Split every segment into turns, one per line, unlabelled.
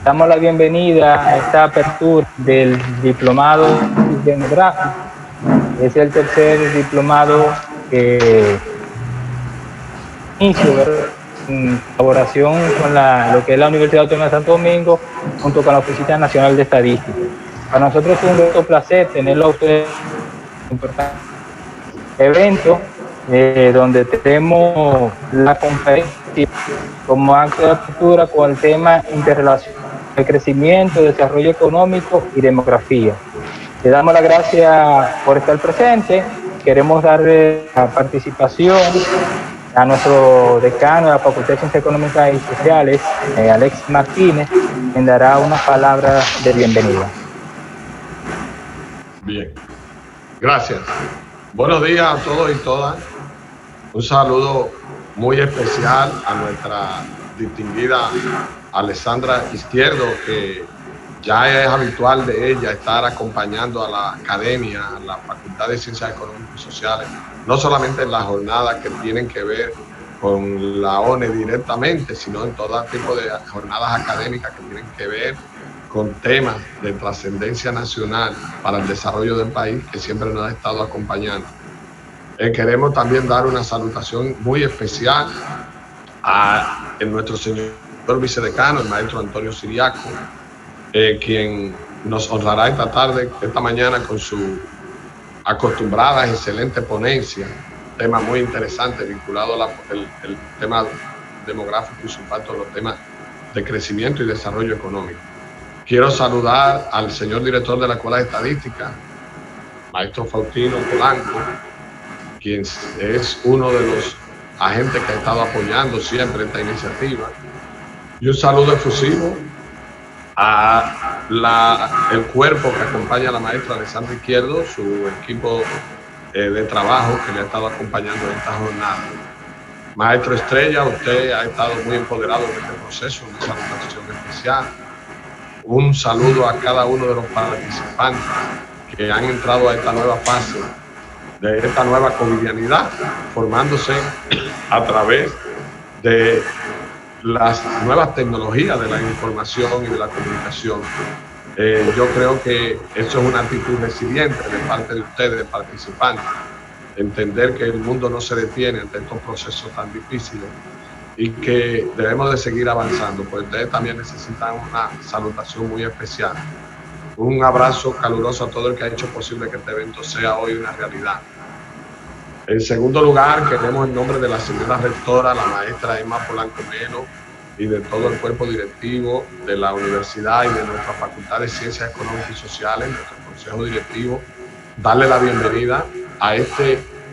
Damos la bienvenida a esta apertura del diplomado demográfico. Es el tercer diplomado que inicio en colaboración con lo que es la Universidad Autónoma de Santo Domingo, junto con la Oficina Nacional de Estadística. Para nosotros es un gran placer tenerlo a ustedes en un importante evento donde tenemos la conferencia como acto de apertura con el tema interrelación de crecimiento, desarrollo económico y demografía. Le damos las gracias por estar presente. Queremos darle la participación a nuestro decano de la Facultad de Ciencias Económicas y Sociales, Alexis Martínez, quien dará unas palabras de bienvenida.
Bien, gracias. Buenos días a todos y todas. Un saludo muy especial a nuestra distinguida Alessandra Izquierdo, que ya es habitual de ella estar acompañando a la academia, a la Facultad de Ciencias Económicas y Sociales, no solamente en las jornadas que tienen que ver con la ONE directamente, sino en todo tipo de jornadas académicas que tienen que ver con temas de trascendencia nacional para el desarrollo del país, que siempre nos ha estado acompañando. Queremos también dar una salutación muy especial a nuestro señor vicedecano, el maestro Antonio Siriaco, quien nos honrará esta mañana con su acostumbrada excelente ponencia, tema muy interesante vinculado al tema demográfico y su impacto en los temas de crecimiento y desarrollo económico. Quiero saludar al señor director de la Escuela de Estadística, maestro Faustino Polanco, quien es uno de los agentes que ha estado apoyando siempre esta iniciativa. Y un saludo efusivo el cuerpo que acompaña a la maestra Alessandra Izquierdo, su equipo de trabajo que le ha estado acompañando en esta jornada. Maestro Estrella, usted ha estado muy empoderado en este proceso, una salutación especial. Un saludo a cada uno de los participantes que han entrado a esta nueva fase, de esta nueva covidianidad, formándose a través de las nuevas tecnologías de la información y de la comunicación. Yo creo que eso es una actitud resiliente de parte de ustedes, participantes, entender que el mundo no se detiene ante estos procesos tan difíciles y que debemos de seguir avanzando, pues ustedes también necesitan una salutación muy especial. Un abrazo caluroso a todo el que ha hecho posible que este evento sea hoy una realidad. En segundo lugar, queremos en nombre de la señora rectora, la maestra Emma Polanco Melo, y de todo el cuerpo directivo de la universidad y de nuestra Facultad de Ciencias Económicas y Sociales, nuestro consejo directivo, darle la bienvenida a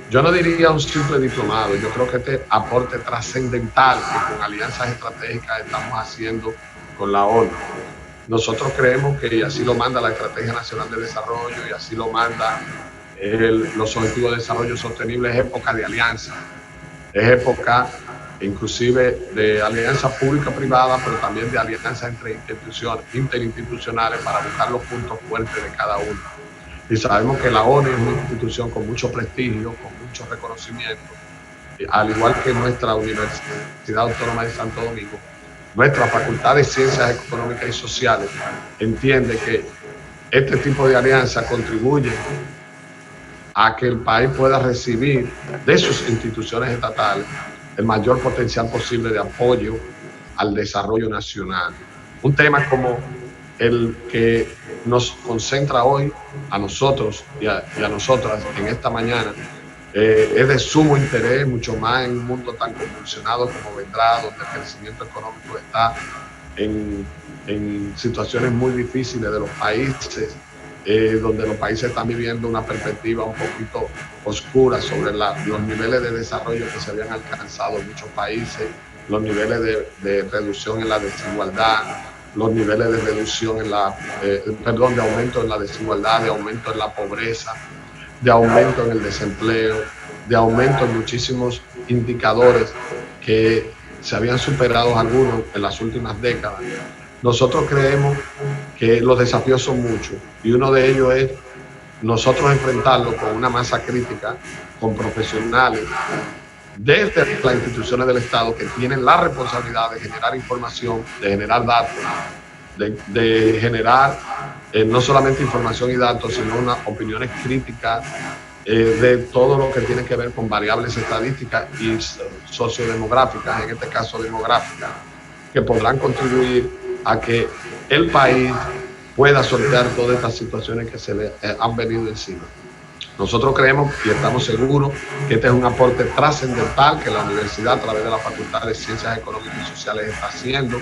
yo no diría un simple diplomado, yo creo que este aporte trascendental que con alianzas estratégicas estamos haciendo con la ONU. Nosotros creemos que, y así lo manda la Estrategia Nacional de Desarrollo y así lo manda los Objetivos de Desarrollo Sostenible, es época de alianza, es época inclusive de alianza pública-privada, pero también de alianza entre interinstitucionales para buscar los puntos fuertes de cada uno. Y sabemos que la ONU es una institución con mucho prestigio, con mucho reconocimiento, al igual que nuestra Universidad Autónoma de Santo Domingo. Nuestra Facultad de Ciencias Económicas y Sociales entiende que este tipo de alianza contribuye a que el país pueda recibir de sus instituciones estatales el mayor potencial posible de apoyo al desarrollo nacional. Un tema como el que nos concentra hoy a nosotros y a nosotras en esta mañana es de sumo interés, mucho más en un mundo tan convulsionado como vendrá, donde el crecimiento económico está en situaciones muy difíciles de los países, donde los países están viviendo una perspectiva un poquito oscura sobre los niveles de desarrollo que se habían alcanzado en muchos países, los niveles de reducción en la desigualdad, los niveles de reducción de aumento en la desigualdad, de aumento en la pobreza, de aumento en el desempleo, de aumento en muchísimos indicadores que se habían superado algunos en las últimas décadas. Nosotros creemos que los desafíos son muchos y uno de ellos es nosotros enfrentarlo con una masa crítica, con profesionales desde las instituciones del Estado que tienen la responsabilidad de generar información, de generar datos, de generar no solamente información y datos, sino unas opiniones críticas de todo lo que tiene que ver con variables estadísticas y sociodemográficas, en este caso demográficas, que podrán contribuir a que el país pueda sortear todas estas situaciones que se le han venido encima. Nosotros creemos y estamos seguros que este es un aporte trascendental que la universidad, a través de la Facultad de Ciencias Económicas y Sociales, está haciendo,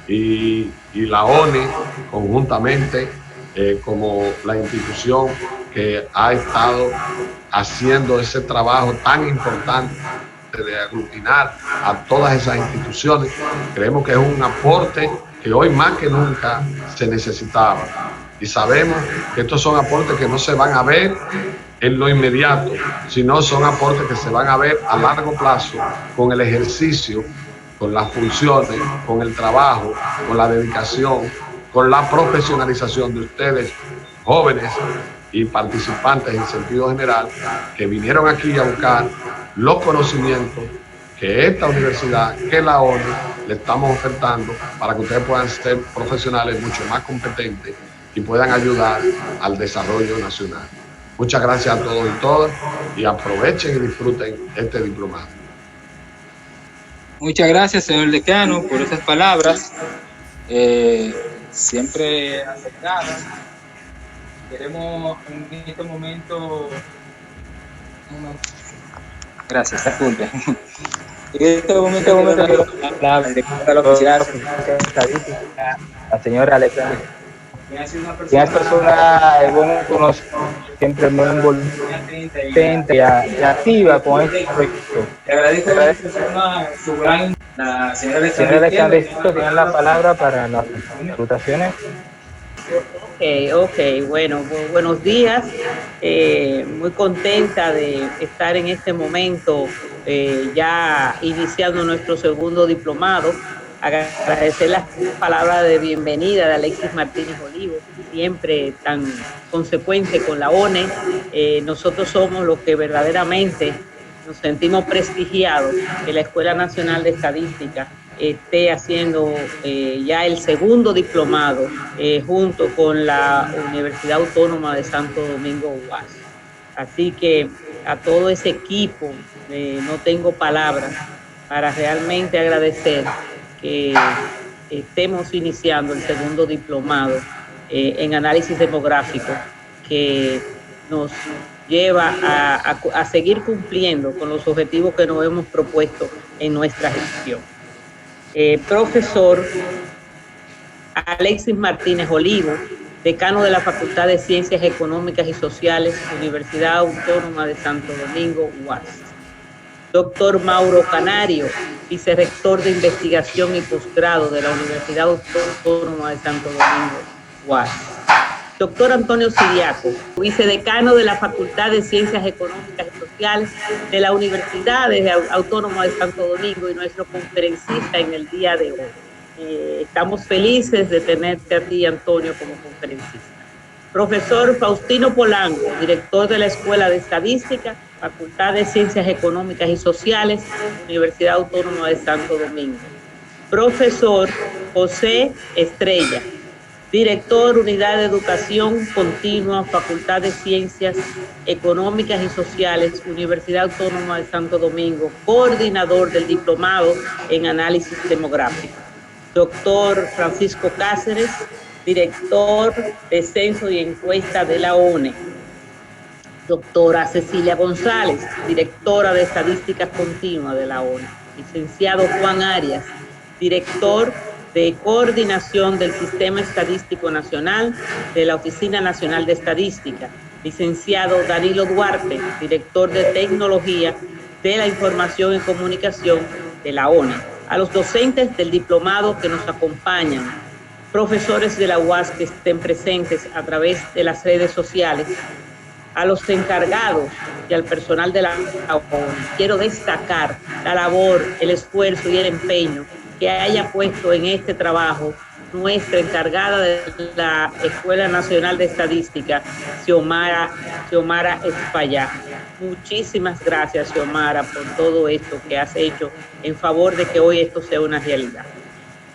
y la ONE conjuntamente como la institución que ha estado haciendo ese trabajo tan importante de aglutinar a todas esas instituciones. Creemos que es un aporte que hoy más que nunca se necesitaba, y sabemos que estos son aportes que no se van a ver en lo inmediato, sino son aportes que se van a ver a largo plazo con el ejercicio, con las funciones, con el trabajo, con la dedicación, con la profesionalización de ustedes, jóvenes y participantes en sentido general, que vinieron aquí a buscar los conocimientos que esta universidad, que la ONU, le estamos ofertando para que ustedes puedan ser profesionales mucho más competentes y puedan ayudar al desarrollo nacional. Muchas gracias a todos y todas, y aprovechen y disfruten este diplomado.
Muchas gracias, señor decano, por esas palabras, siempre acertadas. Queremos en este momento... Gracias, disculpe. En este momento la oficina estadística, la señora Alexandra, quien es persona siempre muy envolvente y activa con este proyecto. Le agradezco la señora Alexandra, tiene la palabra para las salutaciones.
Ok, bueno, buenos días. Muy contenta de estar en este momento ya iniciando nuestro segundo diplomado. Agradecer las palabras de bienvenida de Alexis Martínez Olivo, siempre tan consecuente con la ONE. Nosotros somos los que verdaderamente nos sentimos prestigiados que la Escuela Nacional de Estadística esté haciendo ya el segundo diplomado junto con la Universidad Autónoma de Santo Domingo UAS. Así que a todo ese equipo no tengo palabras para realmente agradecer que estemos iniciando el segundo diplomado en análisis demográfico, que nos lleva a seguir cumpliendo con los objetivos que nos hemos propuesto en nuestra gestión. Profesor Alexis Martínez Olivo, decano de la Facultad de Ciencias Económicas y Sociales, Universidad Autónoma de Santo Domingo, UAS. Doctor Mauro Canario, vicerrector de Investigación y Posgrado de la Universidad Autónoma de Santo Domingo, UAS. Doctor Antonio Siriaco, vicedecano de la Facultad de Ciencias Económicas y Sociales de la Universidad Autónoma de Santo Domingo y nuestro conferencista en el día de hoy. Estamos felices de tenerte a ti, Antonio, como conferencista. Profesor Faustino Polanco, director de la Escuela de Estadística, Facultad de Ciencias Económicas y Sociales, Universidad Autónoma de Santo Domingo. Profesor José Estrella, director Unidad de Educación Continua, Facultad de Ciencias Económicas y Sociales, Universidad Autónoma de Santo Domingo, coordinador del diplomado en análisis demográfico. Doctor Francisco Cáceres, director de Censo y Encuesta de la ONE. Doctora Cecilia González, directora de Estadísticas Continua de la ONE. Licenciado Juan Arias, director de Coordinación del Sistema Estadístico Nacional de la Oficina Nacional de Estadística. Licenciado Danilo Duarte, director de Tecnología de la Información y Comunicación de la ONE. A los docentes del diplomado que nos acompañan, profesores de la UAS que estén presentes a través de las redes sociales, a los encargados y al personal de la ONE. Quiero destacar la labor, el esfuerzo y el empeño que haya puesto en este trabajo nuestra encargada de la Escuela Nacional de Estadística, Xiomara Espaillá. Muchísimas gracias, Xiomara, por todo esto que has hecho en favor de que hoy esto sea una realidad.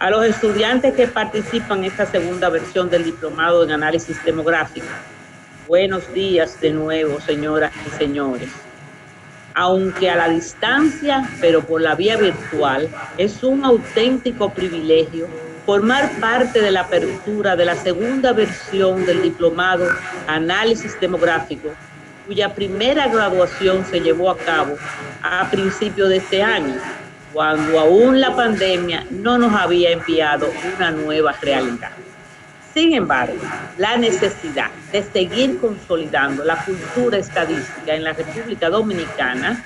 A los estudiantes que participan en esta segunda versión del diplomado en análisis demográfico, buenos días de nuevo, señoras y señores. Aunque a la distancia, pero por la vía virtual, es un auténtico privilegio formar parte de la apertura de la segunda versión del diplomado Análisis Demográfico, cuya primera graduación se llevó a cabo a principios de este año, cuando aún la pandemia no nos había enviado una nueva realidad. Sin embargo, la necesidad de seguir consolidando la cultura estadística en la República Dominicana,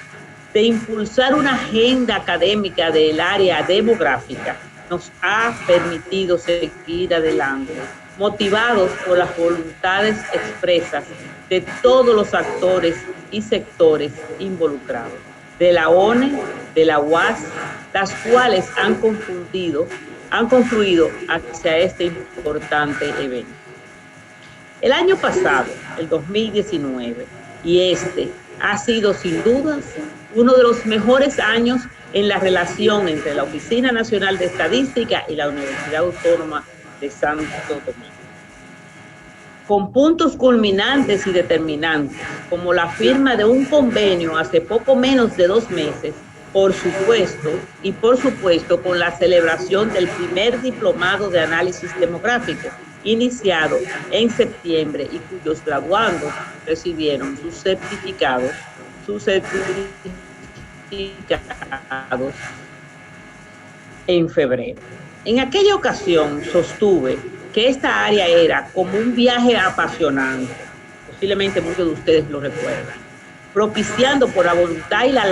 de impulsar una agenda académica del área demográfica, nos ha permitido seguir adelante, motivados por las voluntades expresas de todos los actores y sectores involucrados, de la ONE, de la UAS, las cuales han confluido hacia este importante evento. El año pasado, el 2019, y este ha sido sin dudas uno de los mejores años en la relación entre la Oficina Nacional de Estadística y la Universidad Autónoma de Santo Domingo, con puntos culminantes y determinantes, como la firma de un convenio hace poco menos de 2 meses, por supuesto, con la celebración del primer diplomado de análisis demográfico, iniciado en septiembre y cuyos graduandos recibieron sus certificados en febrero. En aquella ocasión sostuve que esta área era como un viaje apasionante, posiblemente muchos de ustedes lo recuerdan, propiciando por la voluntad y la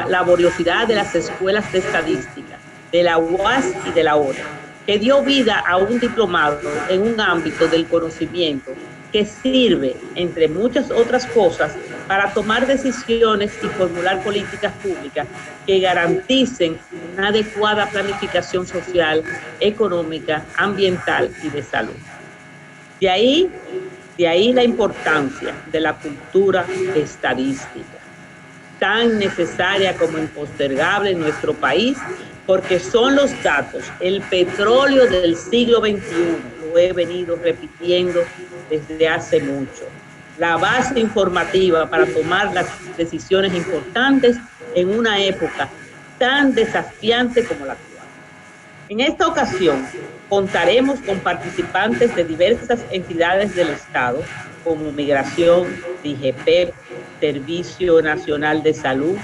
laboriosidad de las escuelas de estadística, de la UAS y de la ONE, que dio vida a un diplomado en un ámbito del conocimiento que sirve, entre muchas otras cosas, para tomar decisiones y formular políticas públicas que garanticen una adecuada planificación social, económica, ambiental y de salud. De ahí la importancia de la cultura estadística, tan necesaria como impostergable en nuestro país, porque son los datos, el petróleo del siglo XXI, lo he venido repitiendo desde hace mucho, la base informativa para tomar las decisiones importantes en una época tan desafiante como la actual. En esta ocasión contaremos con participantes de diversas entidades del Estado, como Migración, DIGEPEP, Servicio Nacional de Salud,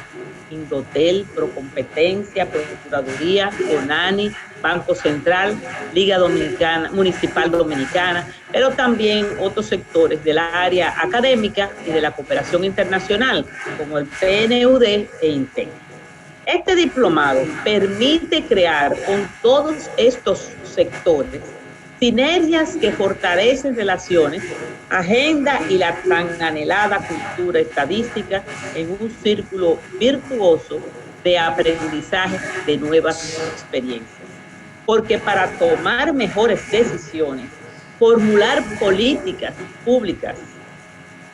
Indotel, Procompetencia, Procuraduría, CONANI, Banco Central, Liga Dominicana, Municipal Dominicana, pero también otros sectores de la área académica y de la cooperación internacional, como el PNUD e INTEC. Este diplomado permite crear con todos estos sectores sinergias que fortalecen relaciones, agenda y la tan anhelada cultura estadística en un círculo virtuoso de aprendizaje de nuevas experiencias. Porque para tomar mejores decisiones, formular políticas públicas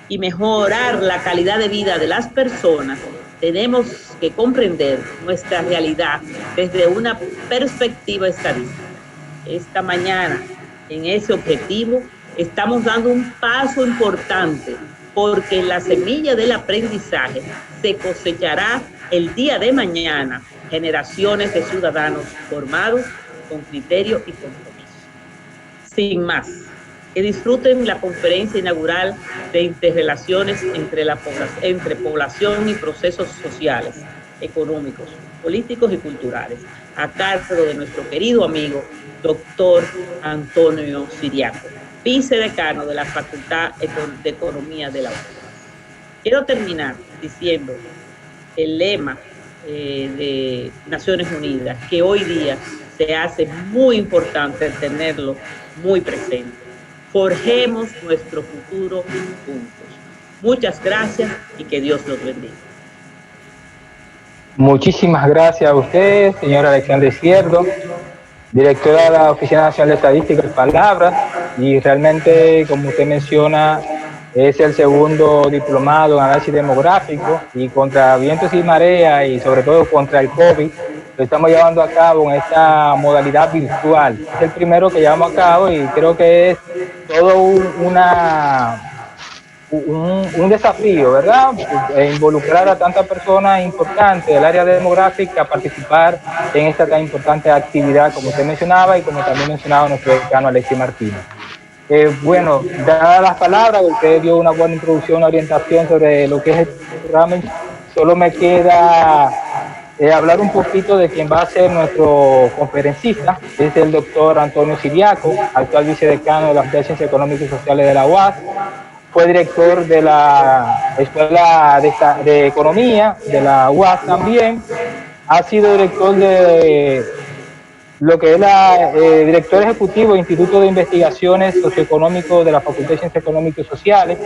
y mejorar la calidad de vida de las personas, tenemos que comprender nuestra realidad desde una perspectiva estadística. Esta mañana, en ese objetivo, estamos dando un paso importante, porque en la semilla del aprendizaje se cosechará el día de mañana generaciones de ciudadanos formados con criterio y compromiso. Sin más, que disfruten la conferencia inaugural de interrelaciones entre población y procesos sociales, económicos, políticos y culturales, a cargo de nuestro querido amigo, doctor Antonio Siriaco, vicedecano de la Facultad de Economía de la UAS. Quiero terminar diciendo el lema de Naciones Unidas, que hoy día se hace muy importante tenerlo muy presente. Forjemos nuestro futuro juntos. Muchas gracias y que Dios los bendiga.
Muchísimas gracias a usted, señora Alexandra Izquierdo, directora de la Oficina Nacional de Estadística, palabras, y realmente, como usted menciona, es el segundo diplomado en análisis demográfico, y contra vientos y mareas, y sobre todo contra el COVID, lo estamos llevando a cabo en esta modalidad virtual. Es el primero que llevamos a cabo y creo que es todo un desafío, ¿verdad? Involucrar a tantas personas importantes del área demográfica a participar en esta tan importante actividad, como usted mencionaba y como también mencionaba nuestro decano Alexis Martínez. Bueno, dadas las palabras, usted dio una buena introducción, una orientación sobre lo que es el programa. Solo me queda hablar un poquito de quién va a ser nuestro conferencista. Es el doctor Antonio Siriaco, actual vicedecano de la Facultad de Ciencias Económicas y Sociales de la UAS. Fue director de la Escuela de Economía de la UAS también. Ha sido director de lo que es director ejecutivo del Instituto de Investigaciones Socioeconómicos de la Facultad de Ciencias Económicas y Sociales.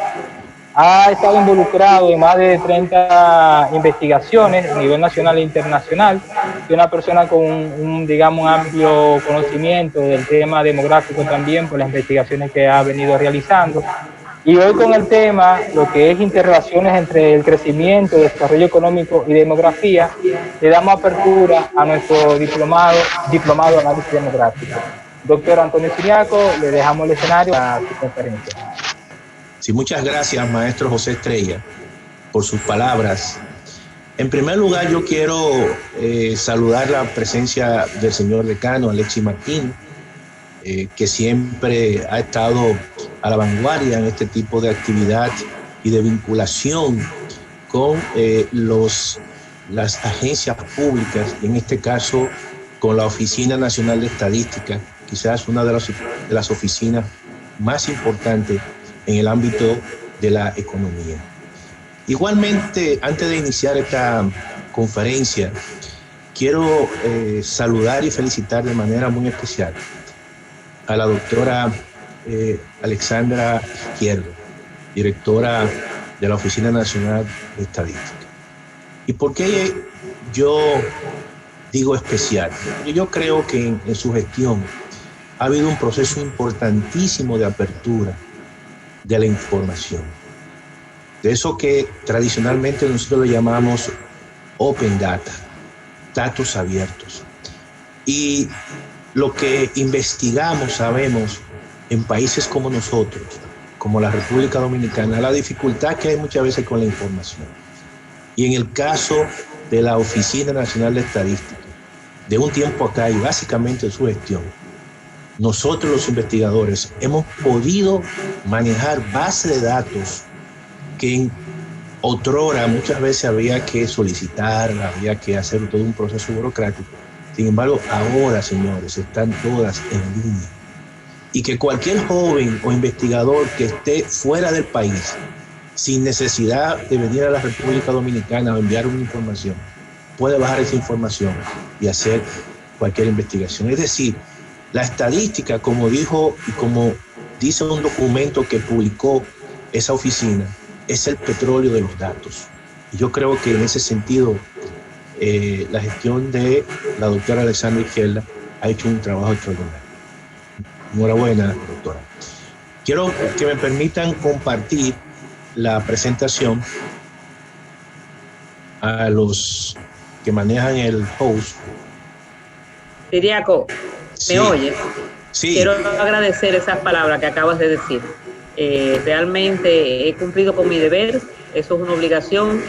Ha estado involucrado en más de 30 investigaciones a nivel nacional e internacional. Es una persona con digamos, amplio conocimiento del tema demográfico también por las investigaciones que ha venido realizando. Y hoy con el tema, lo que es interrelaciones entre el crecimiento, desarrollo económico y demografía, le damos apertura a nuestro diplomado en análisis demográfico. Doctor Antonio Siriaco, le dejamos el escenario a su conferencia.
Sí, muchas gracias, maestro José Estrella, por sus palabras. En primer lugar, yo quiero saludar la presencia del señor decano Alexis Martínez, que siempre ha estado a la vanguardia en este tipo de actividad y de vinculación con las agencias públicas, en este caso con la Oficina Nacional de Estadística, quizás una de las oficinas más importantes en el ámbito de la economía. Igualmente, antes de iniciar esta conferencia, quiero saludar y felicitar de manera muy especial a la doctora Alexandra Izquierdo, directora de la Oficina Nacional de Estadística. ¿Y por qué yo digo especial? Porque yo creo que en su gestión ha habido un proceso importantísimo de apertura de la información, de eso que tradicionalmente nosotros le llamamos open data, datos abiertos. Y lo que investigamos, sabemos, en países como nosotros, como la República Dominicana, la dificultad que hay muchas veces con la información. Y en el caso de la Oficina Nacional de Estadística, de un tiempo acá y básicamente de su gestión, nosotros los investigadores hemos podido manejar bases de datos que en otrora muchas veces había que solicitar, había que hacer todo un proceso burocrático. Sin embargo, ahora, señores, están todas en línea. Y que cualquier joven o investigador que esté fuera del país, sin necesidad de venir a la República Dominicana a enviar una información, puede bajar esa información y hacer cualquier investigación. Es decir, la estadística, como dijo y como dice un documento que publicó esa oficina, es el petróleo de los datos. Y yo creo que en ese sentido, la gestión de la doctora Alexandra Izquierdo ha hecho un trabajo extraordinario. Enhorabuena, doctora. Quiero que me permitan compartir la presentación a los que manejan el host.
Siriaco, ¿me oyes?
Sí.
Quiero agradecer esas palabras que acabas de decir. Realmente he cumplido con mi deber. Eso es una obligación,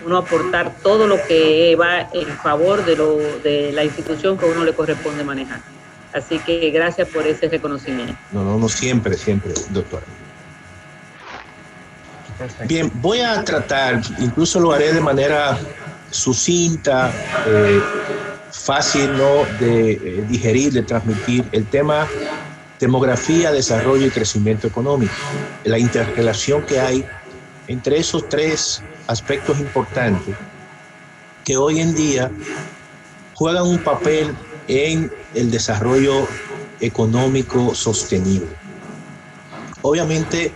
uno aportar todo lo que va en favor de la institución que a uno le corresponde manejar. Así que gracias por ese reconocimiento.
No, siempre, doctora. Bien, voy a tratar, incluso lo haré de manera sucinta, fácil, ¿no?, de digerir, de transmitir el tema demografía, desarrollo y crecimiento económico, la interrelación que hay entre esos tres aspectos importantes que hoy en día juegan un papel en el desarrollo económico sostenible. Obviamente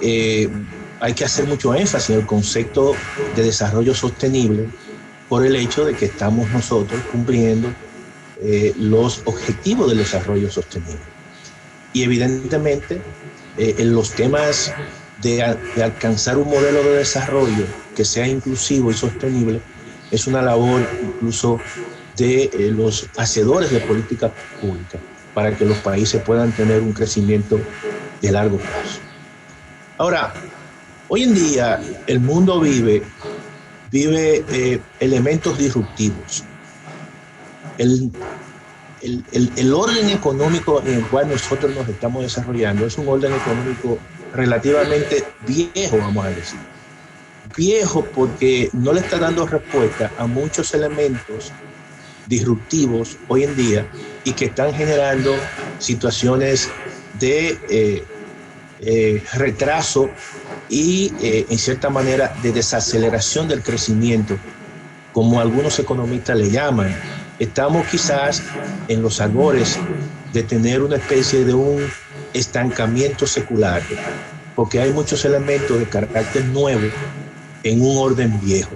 hay que hacer mucho énfasis en el concepto de desarrollo sostenible por el hecho de que estamos nosotros cumpliendo los objetivos del desarrollo sostenible. Y evidentemente en los temas de alcanzar un modelo de desarrollo que sea inclusivo y sostenible es una labor incluso de los hacedores de política pública para que los países puedan tener un crecimiento de largo plazo. Ahora, hoy en día el mundo vive elementos disruptivos. El orden económico en el cual nosotros nos estamos desarrollando es un orden económico relativamente viejo, vamos a decir. Viejo porque no le está dando respuesta a muchos elementos disruptivos hoy en día y que están generando situaciones de retraso y en cierta manera de desaceleración del crecimiento, como algunos economistas le llaman. Estamos quizás en los albores de tener una especie de un estancamiento secular, porque hay muchos elementos de carácter nuevo en un orden viejo.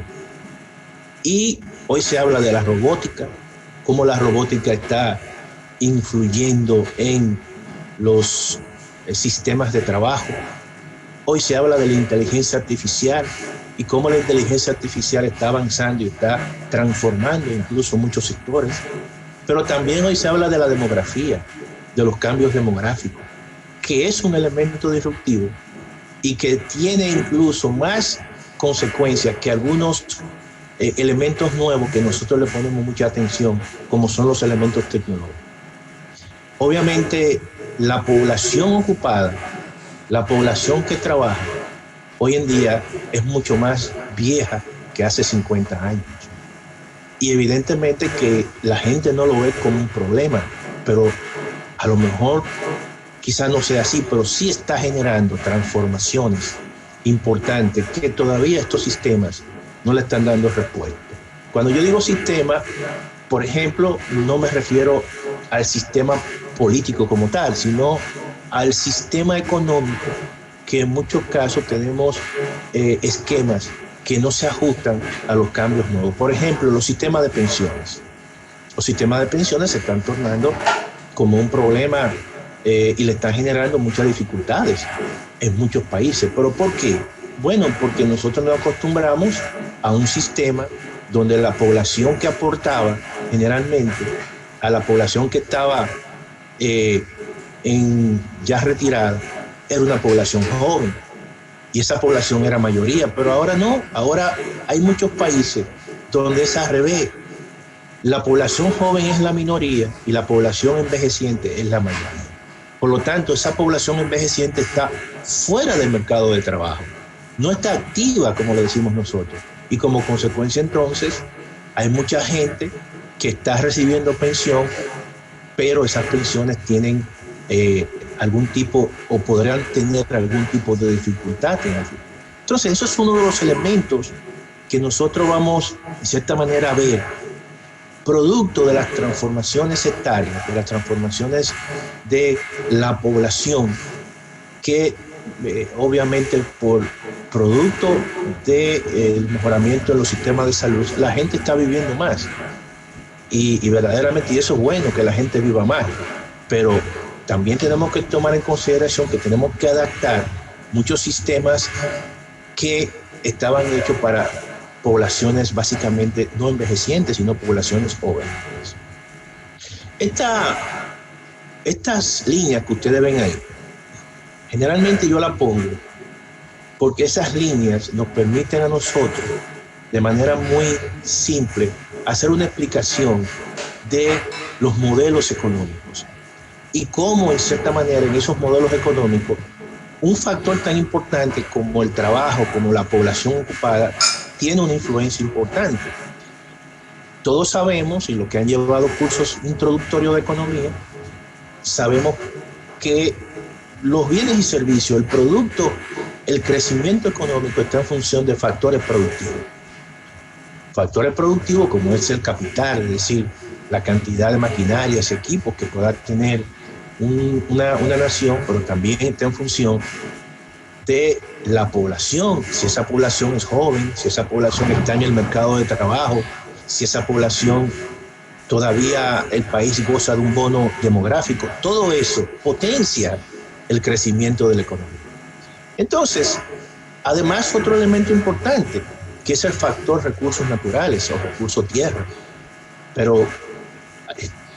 Y hoy se habla de la robótica, cómo la robótica está influyendo en los sistemas de trabajo. Hoy se habla de la inteligencia artificial y cómo la inteligencia artificial está avanzando y está transformando incluso muchos sectores. Pero también hoy se habla de la demografía, de los cambios demográficos, que es un elemento disruptivo y que tiene incluso más consecuencias que algunos elementos nuevos que nosotros le ponemos mucha atención, como son los elementos tecnológicos. Obviamente, la población ocupada, la población que trabaja, hoy en día es mucho más vieja que hace 50 años. Y evidentemente que la gente no lo ve como un problema, pero a lo mejor quizás no sea así, pero sí está generando transformaciones importantes que todavía estos sistemas no le están dando respuesta. Cuando yo digo sistema, por ejemplo, no me refiero al sistema político como tal, sino al sistema económico, que en muchos casos tenemos esquemas que no se ajustan a los cambios nuevos. Por ejemplo, los sistemas de pensiones. Los sistemas de pensiones se están tornando como un problema y le están generando muchas dificultades en muchos países. ¿Pero por qué? Bueno, porque nosotros nos acostumbramos a un sistema donde la población que aportaba generalmente a la población que estaba ya retirada era una población joven y esa población era mayoría, pero ahora no. Ahora hay muchos países donde es al revés. La población joven es la minoría y la población envejeciente es la mayoría. Por lo tanto, esa población envejeciente está fuera del mercado de trabajo, no está activa, como le decimos nosotros. Y como consecuencia, entonces, hay mucha gente que está recibiendo pensión, pero esas pensiones tienen algún tipo o podrían tener algún tipo de dificultad. Entonces, eso es uno de los elementos que nosotros vamos, de cierta manera, a ver, producto de las transformaciones sectarias, de las transformaciones de la población, que obviamente por producto del mejoramiento de los sistemas de salud, la gente está viviendo más. Y verdaderamente, y eso es bueno, que la gente viva más, pero también tenemos que tomar en consideración que tenemos que adaptar muchos sistemas que estaban hechos para poblaciones básicamente no envejecientes, sino poblaciones jóvenes. Estas líneas que ustedes ven ahí, generalmente yo las pongo porque esas líneas nos permiten a nosotros, de manera muy simple, hacer una explicación de los modelos económicos y cómo, en cierta manera, en esos modelos económicos, un factor tan importante como el trabajo, como la población ocupada, tiene una influencia importante. Todos sabemos, y los que han llevado cursos introductorios de economía, sabemos que los bienes y servicios, el producto, el crecimiento económico está en función de factores productivos. Factores productivos como es el capital, es decir, la cantidad de maquinarias, equipos que pueda tener una nación, pero también está en función de la población, si esa población es joven, si esa población está en el mercado de trabajo, si esa población todavía el país goza de un bono demográfico. Todo eso potencia el crecimiento de la economía. Entonces, además, otro elemento importante, que es el factor recursos naturales o recursos tierra. pero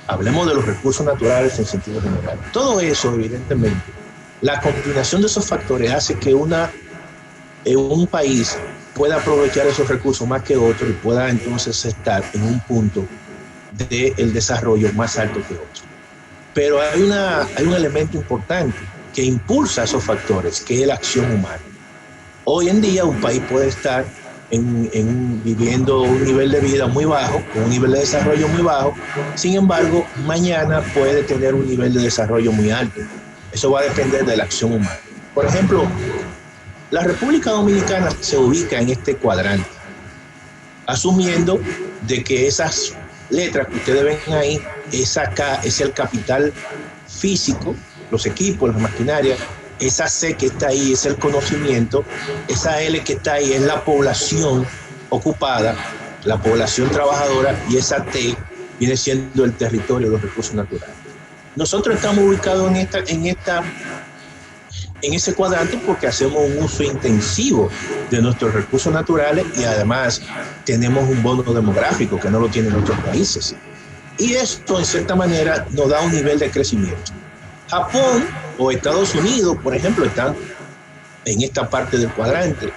hablemos de los recursos naturales en sentido general. Todo eso, evidentemente, la combinación de esos factores hace que un país pueda aprovechar esos recursos más que otro y pueda entonces estar en un punto del desarrollo más alto que otro. Pero hay un elemento importante que impulsa esos factores, que es la acción humana. Hoy en día un país puede estar viviendo un nivel de vida muy bajo, un nivel de desarrollo muy bajo, sin embargo, mañana puede tener un nivel de desarrollo muy alto. Eso va a depender de la acción humana. Por ejemplo, la República Dominicana se ubica en este cuadrante, asumiendo de que esas letras que ustedes ven ahí, esa K es el capital físico, los equipos, las maquinarias, esa C que está ahí es el conocimiento, esa L que está ahí es la población ocupada, la población trabajadora, y esa T viene siendo el territorio, los recursos naturales. Nosotros estamos ubicados en ese cuadrante porque hacemos un uso intensivo de nuestros recursos naturales y además tenemos un bono demográfico que no lo tienen otros países. Y esto, en cierta manera, nos da un nivel de crecimiento. Japón o Estados Unidos, por ejemplo, están en esta parte del cuadrante.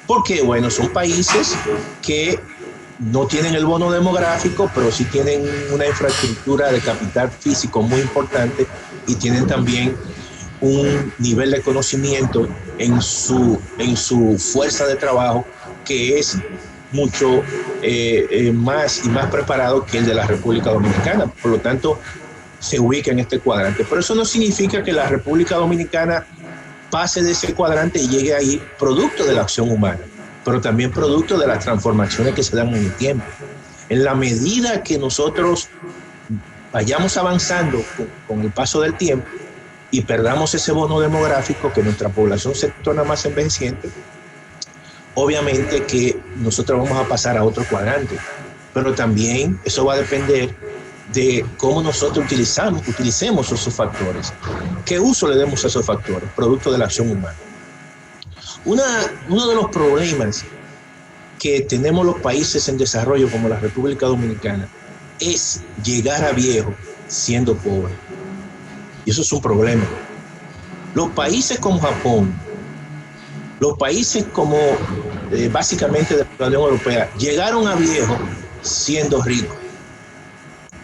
Porque, bueno, son países que no tienen el bono demográfico, pero sí tienen una infraestructura de capital físico muy importante y tienen también un nivel de conocimiento en su fuerza de trabajo que es mucho más preparado que el de la República Dominicana. Por lo tanto, se ubica en este cuadrante. Pero eso no significa que la República Dominicana pase de ese cuadrante y llegue ahí producto de la acción humana, pero también producto de las transformaciones que se dan en el tiempo. En la medida que nosotros vayamos avanzando con el paso del tiempo y perdamos ese bono demográfico, que nuestra población se torna más envejeciente, obviamente que nosotros vamos a pasar a otro cuadrante, pero también eso va a depender de cómo nosotros utilicemos esos factores, qué uso le demos a esos factores, producto de la acción humana. Uno de los problemas que tenemos los países en desarrollo como la República Dominicana es llegar a viejo siendo pobre. Y eso es un problema. Los países como Japón, los países como básicamente de la Unión Europea, llegaron a viejo siendo ricos.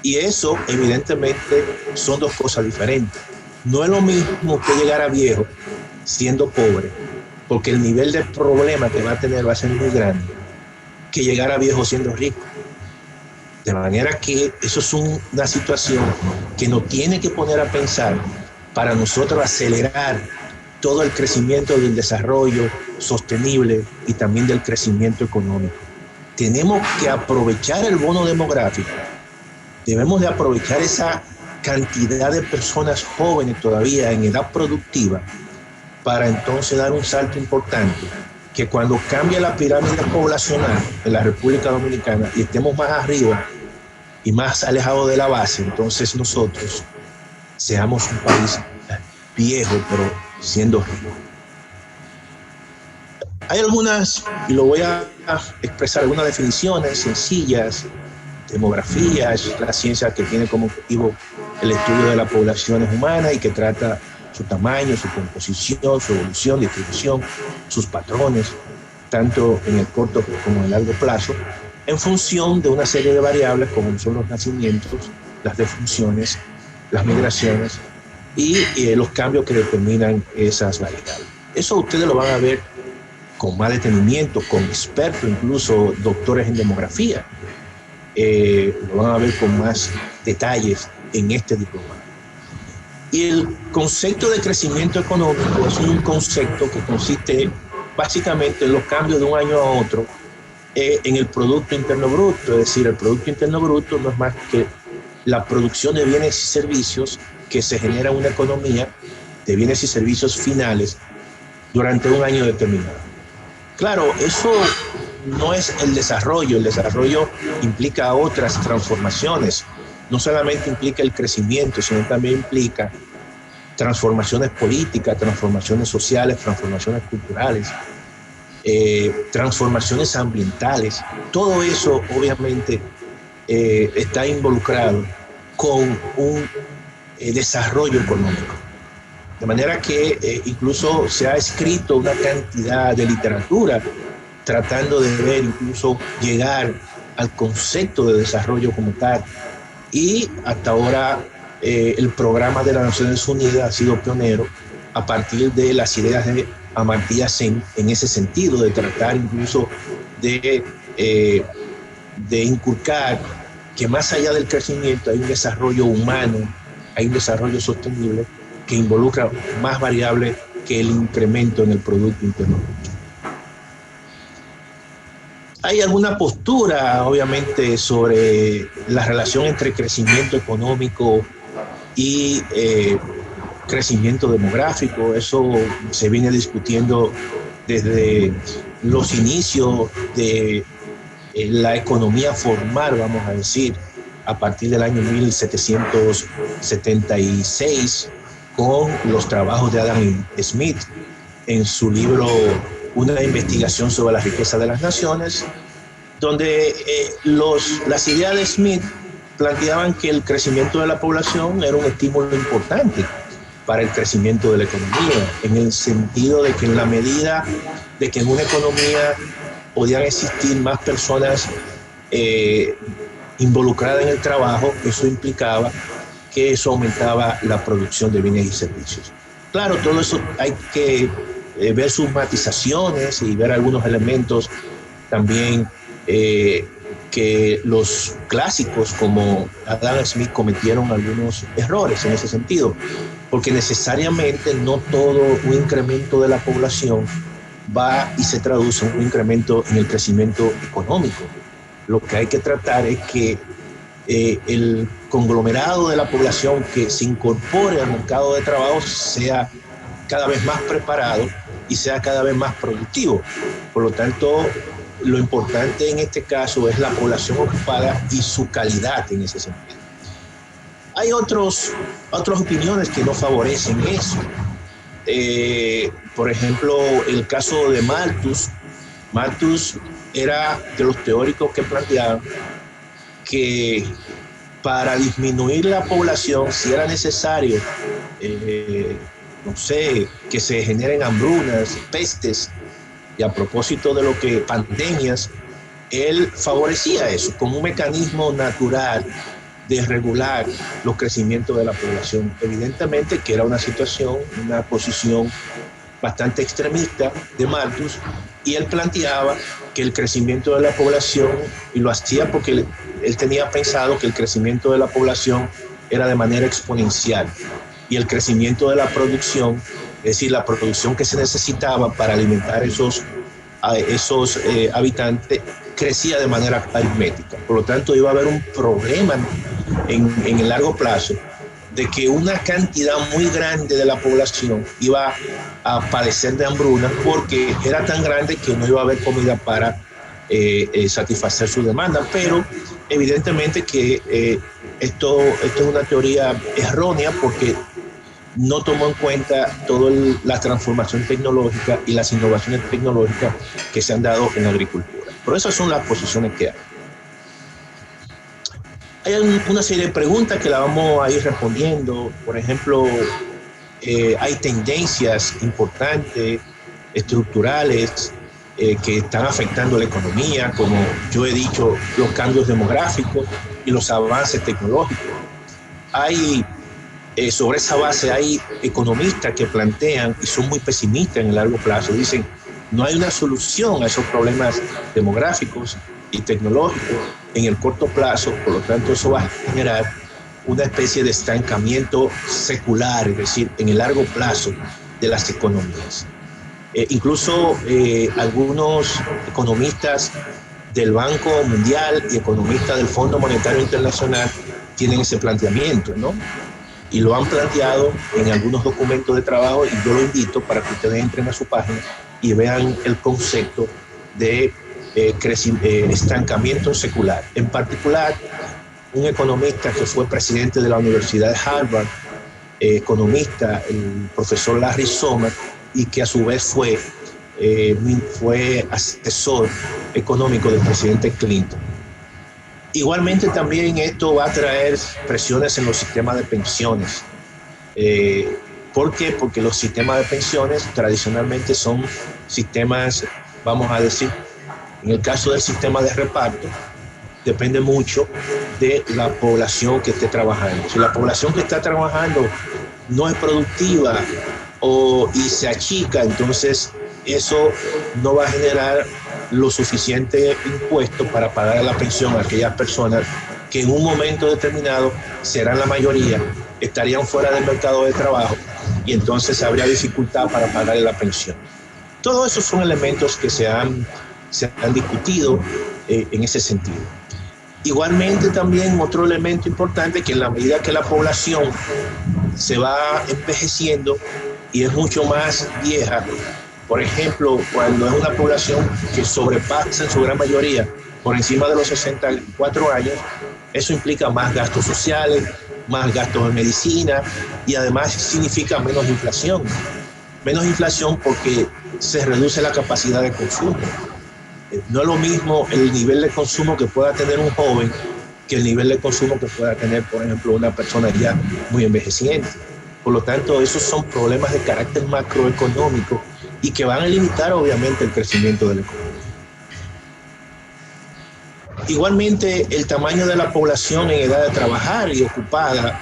Y eso, evidentemente, son dos cosas diferentes. No es lo mismo que llegar a viejo siendo pobre, porque el nivel de problema que va a tener va a ser muy grande, que llegar a viejo siendo rico. De manera que eso es una situación que nos tiene que poner a pensar para nosotros acelerar todo el crecimiento del desarrollo sostenible y también del crecimiento económico. Tenemos que aprovechar el bono demográfico. Debemos de aprovechar esa cantidad de personas jóvenes todavía en edad productiva para entonces dar un salto importante, que cuando cambie la pirámide poblacional en la República Dominicana y estemos más arriba y más alejados de la base, entonces nosotros seamos un país viejo pero siendo rico. Hay algunas, y lo voy a expresar, algunas definiciones sencillas. Demografía es la ciencia que tiene como objetivo el estudio de las poblaciones humanas y que trata su tamaño, su composición, su evolución, distribución, sus patrones, tanto en el corto como en el largo plazo, en función de una serie de variables como son los nacimientos, las defunciones, las migraciones y los cambios que determinan esas variables. Eso ustedes lo van a ver con más detenimiento, con expertos, incluso doctores en demografía. Lo van a ver con más detalles en este diploma. Y el concepto de crecimiento económico es un concepto que consiste básicamente en los cambios de un año a otro en el Producto Interno Bruto. Es decir, el Producto Interno Bruto no es más que la producción de bienes y servicios que se genera en una economía de bienes y servicios finales durante un año determinado. Claro, eso no es el desarrollo implica otras transformaciones, no solamente implica el crecimiento, sino también implica transformaciones políticas, transformaciones sociales, transformaciones culturales, transformaciones ambientales. Todo eso obviamente está involucrado con un desarrollo económico. De manera que incluso se ha escrito una cantidad de literatura tratando de ver, incluso llegar al concepto de desarrollo como tal. Y hasta ahora el programa de las Naciones Unidas ha sido pionero a partir de las ideas de Amartya Sen en ese sentido, de tratar incluso de inculcar que más allá del crecimiento hay un desarrollo humano, hay un desarrollo sostenible que involucra más variables que el incremento en el Producto Interno Bruto. Hay alguna postura, obviamente, sobre la relación entre crecimiento económico y crecimiento demográfico. Eso se viene discutiendo desde los inicios de la economía formal, vamos a decir, a partir del año 1776, con los trabajos de Adam Smith en su libro Una investigación sobre la riqueza de las naciones, donde las ideas de Smith planteaban que el crecimiento de la población era un estímulo importante para el crecimiento de la economía, en el sentido de que en la medida de que en una economía podían existir más personas involucradas en el trabajo, eso implicaba que eso aumentaba la producción de bienes y servicios. Claro, todo eso hay que ver sus matizaciones y ver algunos elementos también que los clásicos como Adam Smith cometieron algunos errores en ese sentido, porque necesariamente no todo un incremento de la población va y se traduce en un incremento en el crecimiento económico. Lo que hay que tratar es que el conglomerado de la población que se incorpore al mercado de trabajo sea cada vez más preparado y sea cada vez más productivo. Por lo tanto, lo importante en este caso es la población ocupada y su calidad en ese sentido. Hay otras opiniones que no favorecen eso. Por ejemplo, el caso de Malthus. Malthus era de los teóricos que planteaban que para disminuir la población, si era necesario, no sé, que se generen hambrunas, pestes, y a propósito de lo que pandemias, él favorecía eso como un mecanismo natural de regular los crecimientos de la población. Evidentemente que era una situación, una posición bastante extremista de Malthus, y él planteaba que el crecimiento de la población, y lo hacía porque él tenía pensado que el crecimiento de la población era de manera exponencial, y el crecimiento de la producción, es decir, la producción que se necesitaba para alimentar esos habitantes, crecía de manera aritmética. Por lo tanto, iba a haber un problema en el largo plazo de que una cantidad muy grande de la población iba a padecer de hambruna, porque era tan grande que no iba a haber comida para satisfacer su demanda. Pero evidentemente que esto es una teoría errónea, porque no tomó en cuenta toda la transformación tecnológica y las innovaciones tecnológicas que se han dado en la agricultura. Pero esas son las posiciones que hay. Hay una serie de preguntas que la vamos a ir respondiendo. Por ejemplo, hay tendencias importantes, estructurales, que están afectando la economía, como yo he dicho, los cambios demográficos y los avances tecnológicos. Sobre esa base hay economistas que plantean, y son muy pesimistas en el largo plazo, dicen, no hay una solución a esos problemas demográficos y tecnológicos en el corto plazo. Por lo tanto, eso va a generar una especie de estancamiento secular, es decir, en el largo plazo de las economías. Incluso algunos economistas del Banco Mundial y economistas del Fondo Monetario Internacional tienen ese planteamiento, ¿no? Y lo han planteado en algunos documentos de trabajo, y yo lo invito para que ustedes entren a su página y vean el concepto de estancamiento secular. En particular, un economista que fue presidente de la Universidad de Harvard, economista, el profesor Larry Summers, y que a su vez fue asesor económico del presidente Clinton. Igualmente también esto va a traer presiones en los sistemas de pensiones. ¿Por qué? Porque los sistemas de pensiones tradicionalmente son sistemas, vamos a decir, en el caso del sistema de reparto, depende mucho de la población que esté trabajando. Si la población que está trabajando no es productiva y se achica, entonces eso no va a generar lo suficiente impuesto para pagar la pensión a aquellas personas que en un momento determinado serán la mayoría, estarían fuera del mercado de trabajo y entonces habría dificultad para pagar la pensión. Todos esos son elementos que se han discutido en ese sentido. Igualmente también otro elemento importante que en la medida que la población se va envejeciendo y es mucho más vieja, por ejemplo, cuando es una población que sobrepasa en su gran mayoría por encima de los 64 años, eso implica más gastos sociales, más gastos en medicina y además significa menos inflación. Menos inflación porque se reduce la capacidad de consumo. No es lo mismo el nivel de consumo que pueda tener un joven que el nivel de consumo que pueda tener, por ejemplo, una persona ya muy envejeciente. Por lo tanto, esos son problemas de carácter macroeconómico y que van a limitar, obviamente, el crecimiento de la economía. Igualmente, el tamaño de la población en edad de trabajar y ocupada,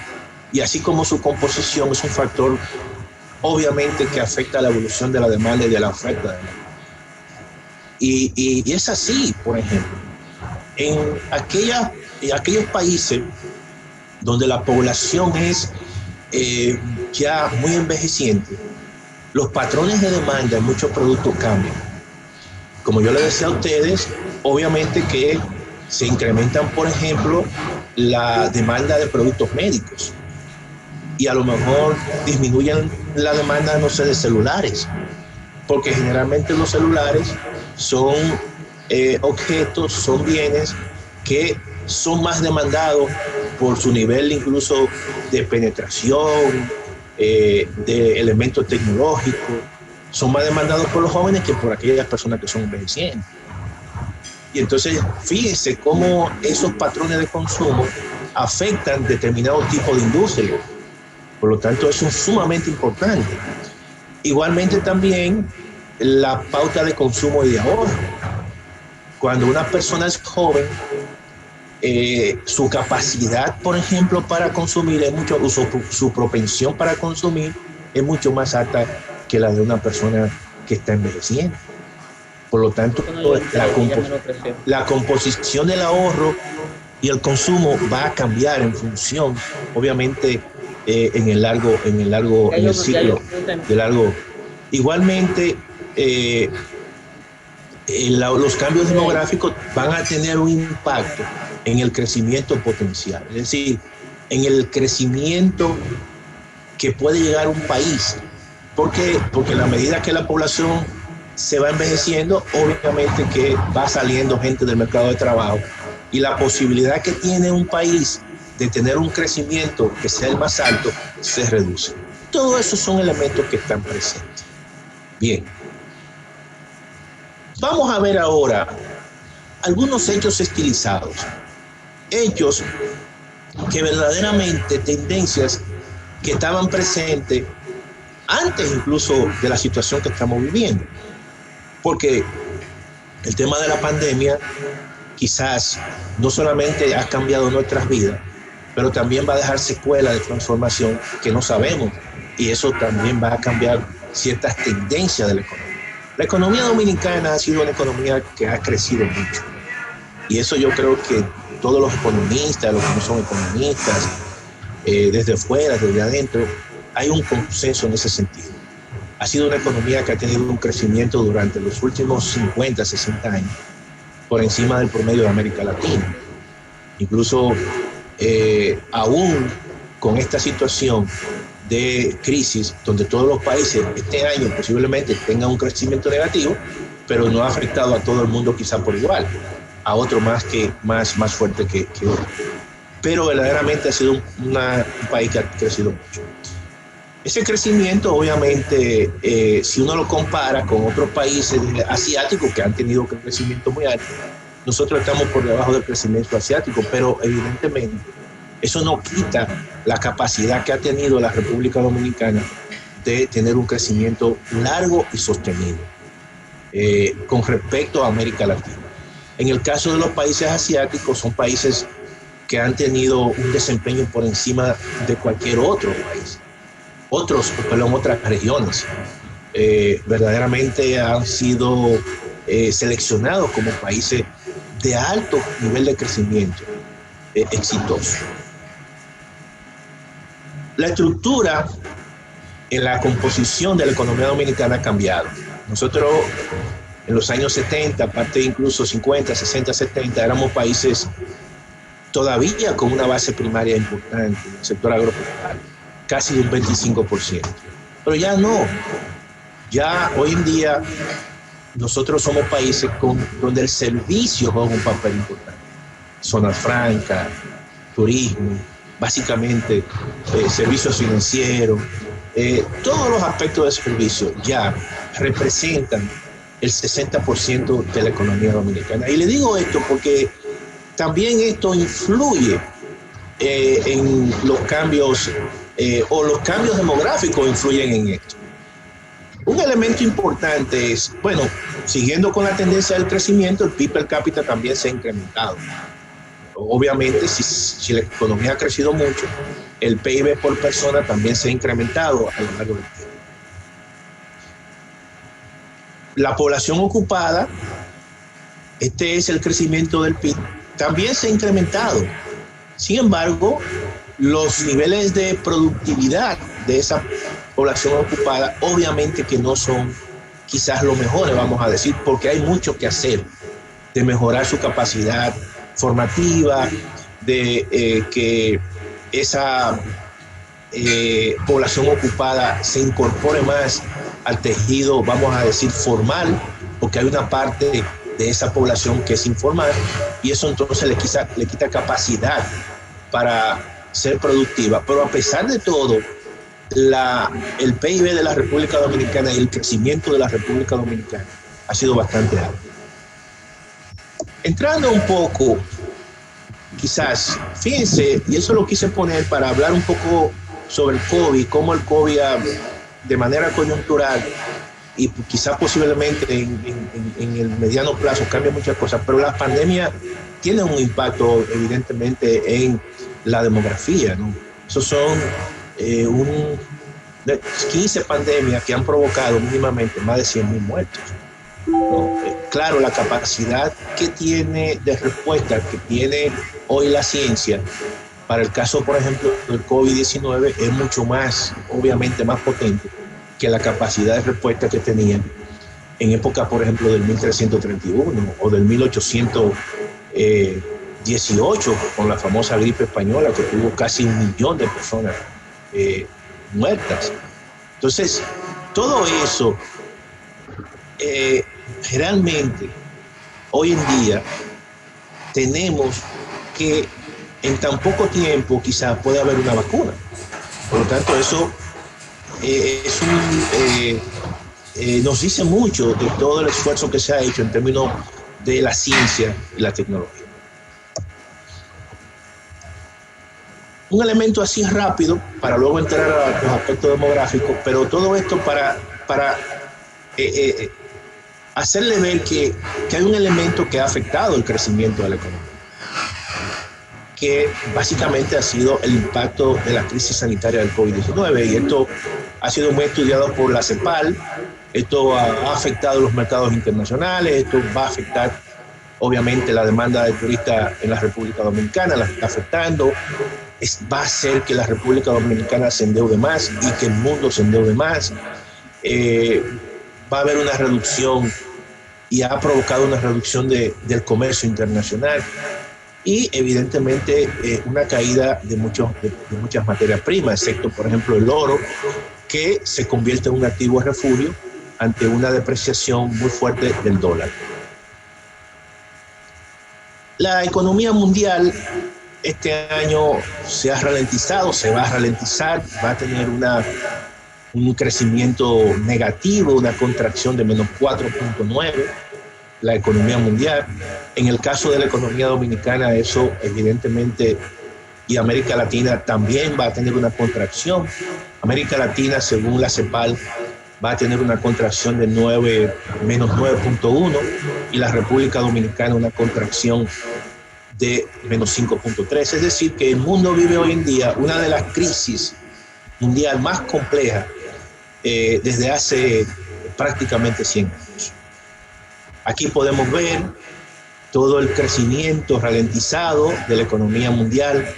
y así como su composición, es un factor, obviamente, que afecta a la evolución de la demanda y de la oferta. Y es así, por ejemplo, en aquellos países donde la población es ya muy envejeciente, los patrones de demanda en muchos productos cambian. Como yo les decía a ustedes, obviamente que se incrementan, por ejemplo, la demanda de productos médicos y a lo mejor disminuyen la demanda, no sé, de celulares, porque generalmente los celulares son objetos, son bienes que son más demandados por su nivel incluso de penetración, de elementos tecnológicos, son más demandados por los jóvenes que por aquellas personas que son envejecientes. Y entonces fíjense cómo esos patrones de consumo afectan determinados tipos de industria. Por lo tanto, eso es sumamente importante. Igualmente también la pauta de consumo y de ahorro. Cuando una persona es joven, su capacidad, por ejemplo, para consumir es mucho, su propensión para consumir es mucho más alta que la de una persona que está envejeciendo. Por lo tanto, la composición del ahorro y el consumo va a cambiar en función, obviamente, en el ciclo de largo. Igualmente, los cambios demográficos van a tener un impacto en el crecimiento potencial, es decir, en el crecimiento que puede llegar a un país. Porque en la medida que la población se va envejeciendo, obviamente que va saliendo gente del mercado de trabajo y la posibilidad que tiene un país de tener un crecimiento que sea el más alto se reduce. Todos esos son elementos que están presentes. Bien. Vamos a ver ahora algunos hechos estilizados. Hechos que verdaderamente tendencias que estaban presentes antes incluso de la situación que estamos viviendo. Porque el tema de la pandemia quizás no solamente ha cambiado nuestras vidas, pero también va a dejar secuelas de transformación que no sabemos, y eso también va a cambiar ciertas tendencias de la economía. La economía dominicana ha sido una economía que ha crecido mucho, y eso yo creo que todos los economistas, los que no son economistas, desde fuera, desde adentro, hay un consenso en ese sentido. Ha sido una economía que ha tenido un crecimiento durante los últimos 50, 60 años, por encima del promedio de América Latina. Incluso aún con esta situación de crisis, donde todos los países este año posiblemente tengan un crecimiento negativo, pero no ha afectado a todo el mundo quizá por igual, a otro más fuerte que otro. Pero verdaderamente ha sido un país que ha crecido mucho. Ese crecimiento, obviamente, si uno lo compara con otros países asiáticos que han tenido un crecimiento muy alto, nosotros estamos por debajo del crecimiento asiático, pero evidentemente eso no quita la capacidad que ha tenido la República Dominicana de tener un crecimiento largo y sostenido con respecto a América Latina. En el caso de los países asiáticos, son países que han tenido un desempeño por encima de cualquier otro país. Otras regiones verdaderamente han sido seleccionados como países de alto nivel de crecimiento exitoso. La estructura en la composición de la economía dominicana ha cambiado. Nosotros en los años 70, aparte incluso 50, 60, 70, éramos países todavía con una base primaria importante en el sector agropecuario, casi de un 25%. Pero ya no. Ya hoy en día nosotros somos países donde el servicio juega un papel importante. Zona franca, turismo, básicamente servicios financieros, todos los aspectos de servicio ya representan el 60% de la economía dominicana. Y le digo esto porque también esto influye en los cambios, o los cambios demográficos influyen en esto. Un elemento importante es, bueno, siguiendo con la tendencia del crecimiento, el PIB per cápita también se ha incrementado. Obviamente, si la economía ha crecido mucho, el PIB por persona también se ha incrementado a lo largo del tiempo. La población ocupada, este es el crecimiento del PIB, también se ha incrementado. Sin embargo, los niveles de productividad de esa población ocupada obviamente que no son quizás los mejores, vamos a decir, porque hay mucho que hacer de mejorar su capacidad formativa, de que esa población ocupada se incorpore más al tejido, vamos a decir, formal, porque hay una parte de esa población que es informal y eso entonces le quita capacidad para ser productiva. Pero a pesar de todo, el PIB de la República Dominicana y el crecimiento de la República Dominicana ha sido bastante alto. Entrando un poco, quizás, fíjense, y eso lo quise poner para hablar un poco sobre el COVID, cómo el COVID de manera coyuntural y quizás posiblemente en el mediano plazo cambia muchas cosas, pero la pandemia tiene un impacto evidentemente en la demografía, ¿no? Esos son 15 pandemias que han provocado mínimamente más de 100,000 muertos. ¿No? Claro, la capacidad que tiene de respuesta que tiene hoy la ciencia para el caso, por ejemplo, del COVID-19 es mucho más, obviamente más potente que la capacidad de respuesta que tenían en época, por ejemplo, del 1331 o del 1818 con la famosa gripe española que tuvo casi 1,000,000 de personas muertas. Entonces, todo eso realmente hoy en día tenemos que en tan poco tiempo quizás puede haber una vacuna. Por lo tanto, eso nos dice mucho de todo el esfuerzo que se ha hecho en términos de la ciencia y la tecnología. Un elemento así rápido para luego entrar a los aspectos demográficos, pero todo esto para hacerle ver que hay un elemento que ha afectado el crecimiento de la economía, que básicamente ha sido el impacto de la crisis sanitaria del COVID-19, y esto ha sido muy estudiado por la CEPAL. Esto ha afectado los mercados internacionales, esto va a afectar obviamente la demanda de turistas en la República Dominicana, la está afectando, va a hacer que la República Dominicana se endeude más y que el mundo se endeude más. Va a haber una reducción y ha provocado una reducción del comercio internacional y evidentemente una caída de muchas materias primas, excepto por ejemplo el oro, que se convierte en un activo de refugio ante una depreciación muy fuerte del dólar. La economía mundial este año se ha ralentizado, se va a ralentizar, va a tener un crecimiento negativo, una contracción de menos 4.9. la economía mundial. En el caso de la economía dominicana, eso evidentemente, y América Latina también va a tener una contracción. América Latina, según la CEPAL, va a tener una contracción de menos 9.1, y la República Dominicana una contracción de menos 5.3. Es decir, que el mundo vive hoy en día una de las crisis mundial más complejas desde hace prácticamente 100 años. Aquí podemos ver todo el crecimiento ralentizado de la economía mundial,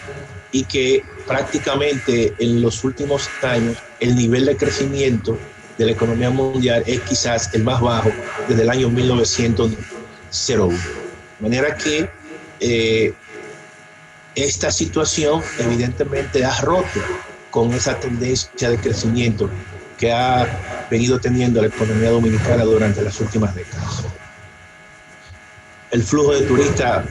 y que prácticamente en los últimos años el nivel de crecimiento de la economía mundial es quizás el más bajo desde el año 1901. De manera que esta situación evidentemente ha roto con esa tendencia de crecimiento que ha venido teniendo la economía dominicana durante las últimas décadas. El flujo de turistas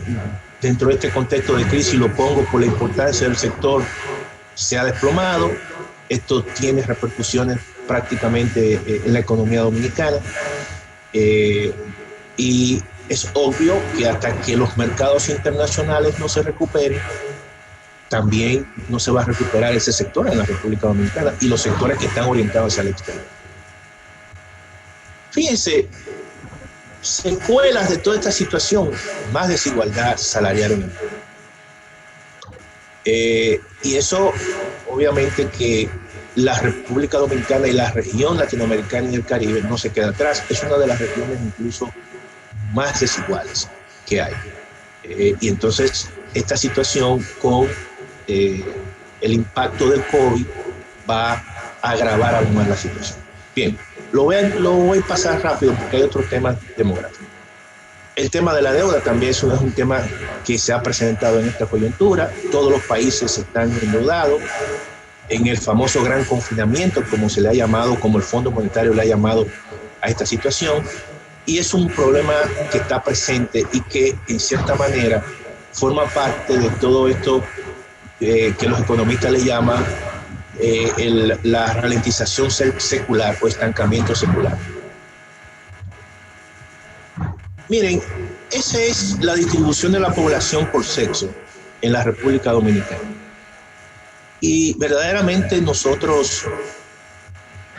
dentro de este contexto de crisis, lo pongo por la importancia del sector, se ha desplomado. Esto tiene repercusiones prácticamente en la economía dominicana, y es obvio que hasta que los mercados internacionales no se recuperen, también no se va a recuperar ese sector en la República Dominicana y los sectores que están orientados hacia el exterior. Fíjense, secuelas de toda esta situación: más desigualdad salarial en el mundo. Y eso, obviamente, que la República Dominicana y la región latinoamericana y el Caribe no se queda atrás. Es una de las regiones incluso más desiguales que hay. Y entonces, esta situación con el impacto del COVID va a agravar aún más la situación. Bien. Lo voy a pasar rápido porque hay otros temas demográficos. El tema de la deuda también es un tema que se ha presentado en esta coyuntura. Todos los países están endeudados. En el famoso gran confinamiento, como se le ha llamado, como el Fondo Monetario le ha llamado a esta situación. Y es un problema que está presente y que, en cierta manera, forma parte de todo esto que los economistas le llaman la ralentización secular o estancamiento secular. Miren, esa es la distribución de la población por sexo en la República Dominicana. Y verdaderamente nosotros,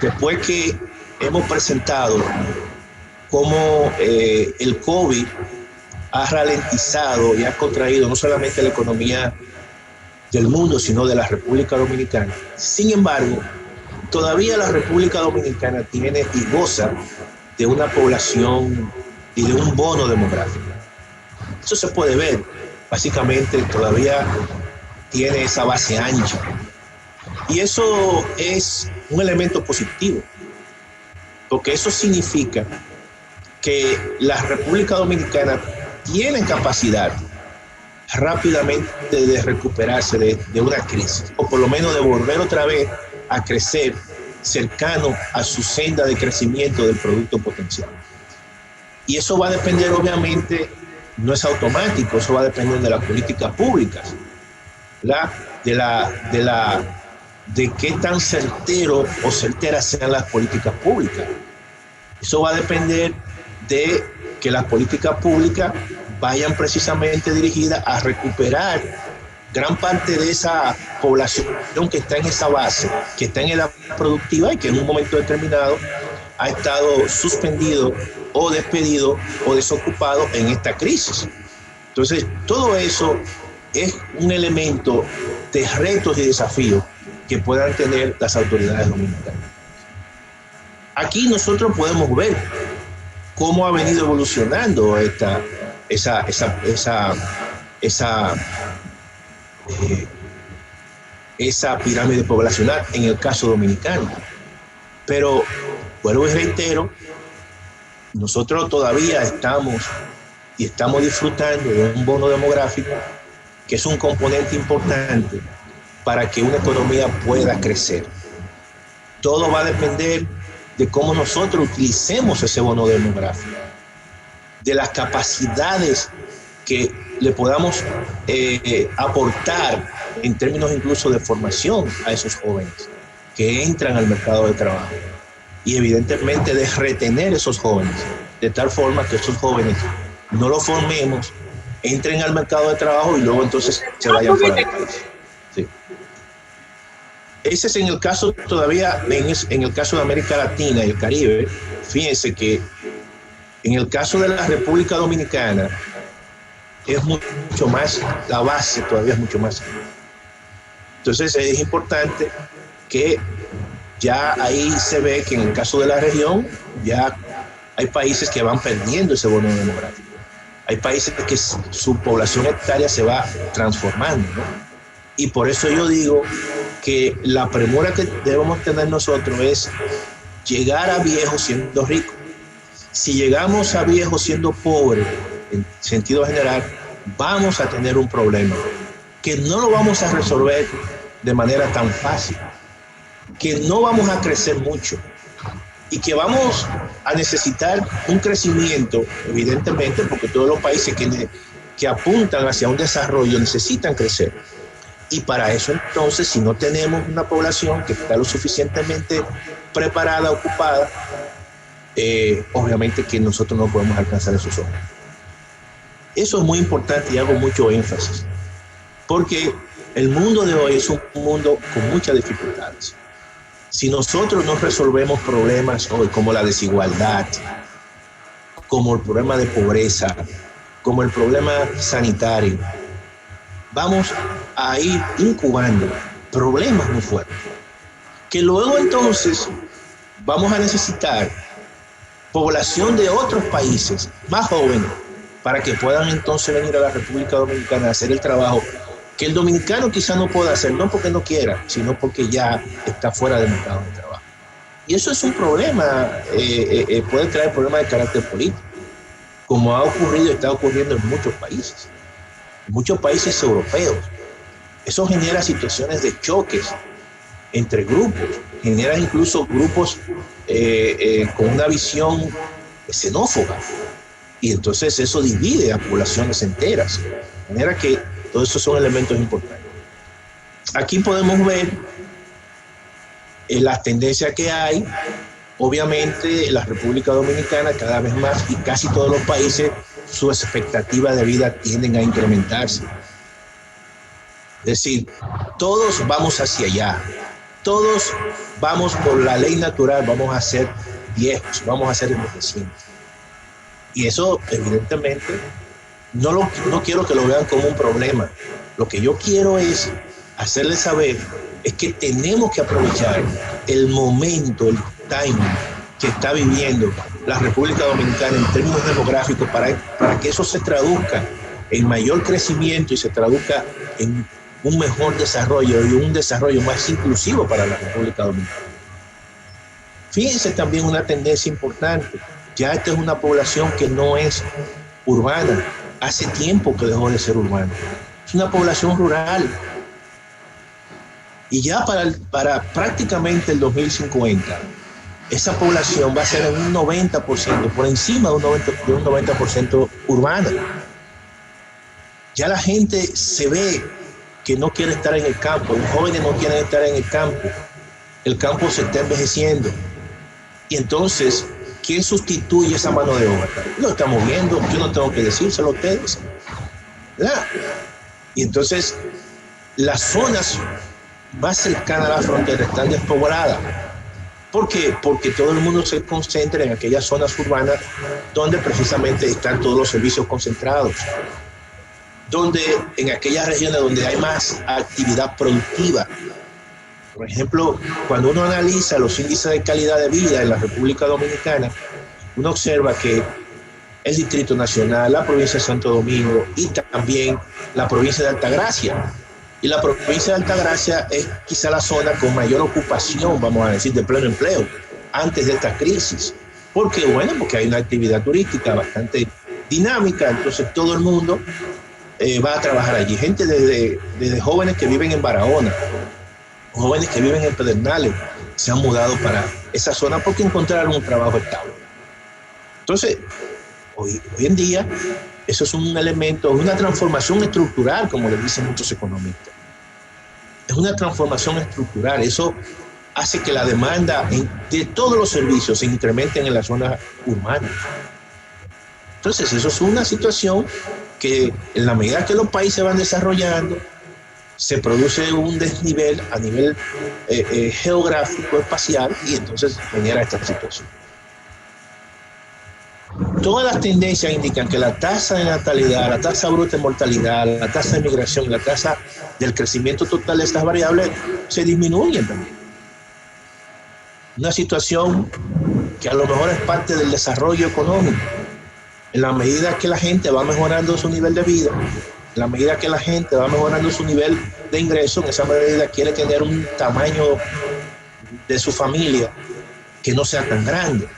después que hemos presentado cómo el COVID ha ralentizado y ha contraído no solamente la economía del mundo, sino de la República Dominicana. Sin embargo, todavía la República Dominicana tiene y goza de una población y de un bono demográfico. Eso se puede ver. Básicamente todavía tiene esa base ancha. Y eso es un elemento positivo, porque eso significa que la República Dominicana tiene capacidad rápidamente de recuperarse de una crisis, o por lo menos de volver otra vez a crecer cercano a su senda de crecimiento del producto potencial. Y eso va a depender, obviamente, no es automático, eso va a depender de las políticas públicas, ¿verdad? De qué tan certero o certeras sean las políticas públicas. Eso va a depender de que las políticas públicas vayan precisamente dirigidas a recuperar gran parte de esa población que está en esa base, que está en edad productiva y que en un momento determinado ha estado suspendido o despedido o desocupado en esta crisis. Entonces, todo eso es un elemento de retos y desafíos que puedan tener las autoridades dominicanas. Aquí nosotros podemos ver cómo ha venido evolucionando esa pirámide poblacional en el caso dominicano. Pero, vuelvo y reitero, nosotros todavía estamos disfrutando de un bono demográfico que es un componente importante para que una economía pueda crecer. Todo va a depender de cómo nosotros utilicemos ese bono demográfico, de las capacidades que le podamos aportar en términos incluso de formación a esos jóvenes que entran al mercado de trabajo, y evidentemente de retener esos jóvenes de tal forma que esos jóvenes no los formemos, entren al mercado de trabajo y luego entonces se vayan fuera del país. Sí. Ese es en el caso todavía, en el caso de América Latina y el Caribe. Fíjense que en el caso de la República Dominicana es mucho más, la base todavía es mucho más. Entonces es importante que ya ahí se ve que en el caso de la región ya hay países que van perdiendo ese bono demográfico. Hay países que su población etaria se va transformando, ¿no? Y por eso yo digo que la premura que debemos tener nosotros es llegar a viejos siendo ricos. Si llegamos a viejos siendo pobres, en sentido general, vamos a tener un problema que no lo vamos a resolver de manera tan fácil, que no vamos a crecer mucho y que vamos a necesitar un crecimiento, evidentemente, porque todos los países que apuntan hacia un desarrollo necesitan crecer. Y para eso, entonces, si no tenemos una población que está lo suficientemente preparada, ocupada, obviamente que nosotros no podemos alcanzar esos ojos. Eso es muy importante y hago mucho énfasis, porque el mundo de hoy es un mundo con muchas dificultades. Si nosotros no resolvemos problemas hoy como la desigualdad, como el problema de pobreza, como el problema sanitario, vamos a ir incubando problemas muy fuertes, que luego entonces vamos a necesitar población de otros países más jóvenes para que puedan entonces venir a la República Dominicana a hacer el trabajo que el dominicano quizá no pueda hacer, no porque no quiera, sino porque ya está fuera del mercado de trabajo. Y eso es un problema, puede traer problemas de carácter político, como ha ocurrido y está ocurriendo en muchos países europeos. Eso genera situaciones de choques entre grupos, genera incluso grupos con una visión xenófoba, y entonces eso divide a poblaciones enteras, de manera que todos esos son elementos importantes. Aquí podemos ver las tendencias que hay. Obviamente la República Dominicana cada vez más, y casi todos los países, sus expectativas de vida tienden a incrementarse. Es decir, todos vamos hacia allá, todos vamos por la ley natural, vamos a ser viejos, vamos a ser envejecientes. Y eso evidentemente no quiero que lo vean como un problema. Lo que yo quiero es hacerles saber es que tenemos que aprovechar el momento, el timing que está viviendo la República Dominicana en términos demográficos para que eso se traduzca en mayor crecimiento y se traduzca en un mejor desarrollo y un desarrollo más inclusivo para la República Dominicana. Fíjense también una tendencia importante. Ya esta es una población que no es urbana. Hace tiempo que dejó de ser urbana. Es una población rural. Y ya para prácticamente el 2050, esa población va a ser en un 90%, por encima de un 90% urbana. Ya la gente se ve que no quiere estar en el campo, los jóvenes no quieren estar en el campo se está envejeciendo. Y entonces, ¿quién sustituye esa mano de obra? Lo estamos viendo, yo no tengo que decírselo a ustedes, ¿verdad? Y entonces, las zonas más cercanas a la frontera están despobladas. ¿Por qué? Porque todo el mundo se concentra en aquellas zonas urbanas donde precisamente están todos los servicios concentrados, donde en aquellas regiones donde hay más actividad productiva. Por ejemplo, cuando uno analiza los índices de calidad de vida en la República Dominicana, uno observa que el Distrito Nacional, la provincia de Santo Domingo y también la provincia de Altagracia. Y la provincia de Altagracia es quizá la zona con mayor ocupación, vamos a decir, de pleno empleo, antes de esta crisis. ¿Por qué? Bueno, porque hay una actividad turística bastante dinámica, entonces todo el mundo va a trabajar allí. Gente desde jóvenes que viven en Barahona, jóvenes que viven en Pedernales, se han mudado para esa zona porque encontraron un trabajo estable. Entonces, hoy en día, eso es un elemento, una transformación estructural, como le dicen muchos economistas. Es una transformación estructural. Eso hace que la demanda de todos los servicios se incrementen en las zonas urbanas. Entonces, eso es una situación que en la medida que los países van desarrollando, se produce un desnivel a nivel geográfico, espacial, y entonces genera esta situación. Todas las tendencias indican que la tasa de natalidad, la tasa bruta de mortalidad, la tasa de migración, la tasa del crecimiento total de estas variables se disminuyen también. Una situación que a lo mejor es parte del desarrollo económico. En la medida que la gente va mejorando su nivel de vida, en la medida que la gente va mejorando su nivel de ingreso, en esa medida quiere tener un tamaño de su familia que no sea tan grande.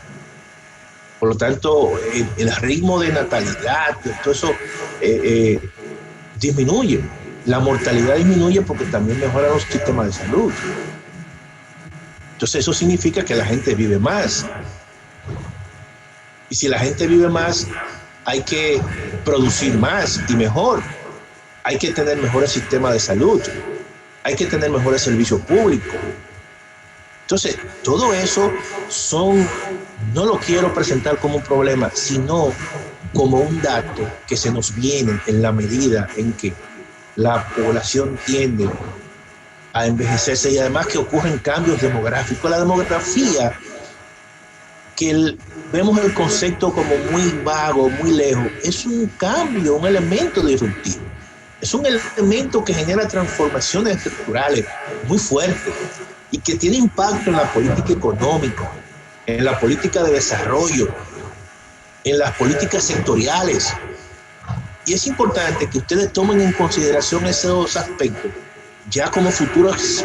Por lo tanto, el ritmo de natalidad, todo eso disminuye. La mortalidad disminuye porque también mejoran los sistemas de salud. Entonces eso significa que la gente vive más. Y si la gente vive más, hay que producir más y mejor. Hay que tener mejores sistemas de salud. Hay que tener mejores servicios públicos. Entonces, todo eso no lo quiero presentar como un problema, sino como un dato que se nos viene en la medida en que la población tiende a envejecerse y además que ocurren cambios demográficos. La demografía, que vemos el concepto como muy vago, muy lejos, es un cambio, un elemento disruptivo. Es un elemento que genera transformaciones estructurales muy fuertes y que tiene impacto en la política económica, en la política de desarrollo, en las políticas sectoriales. Y es importante que ustedes tomen en consideración esos aspectos ya como futuros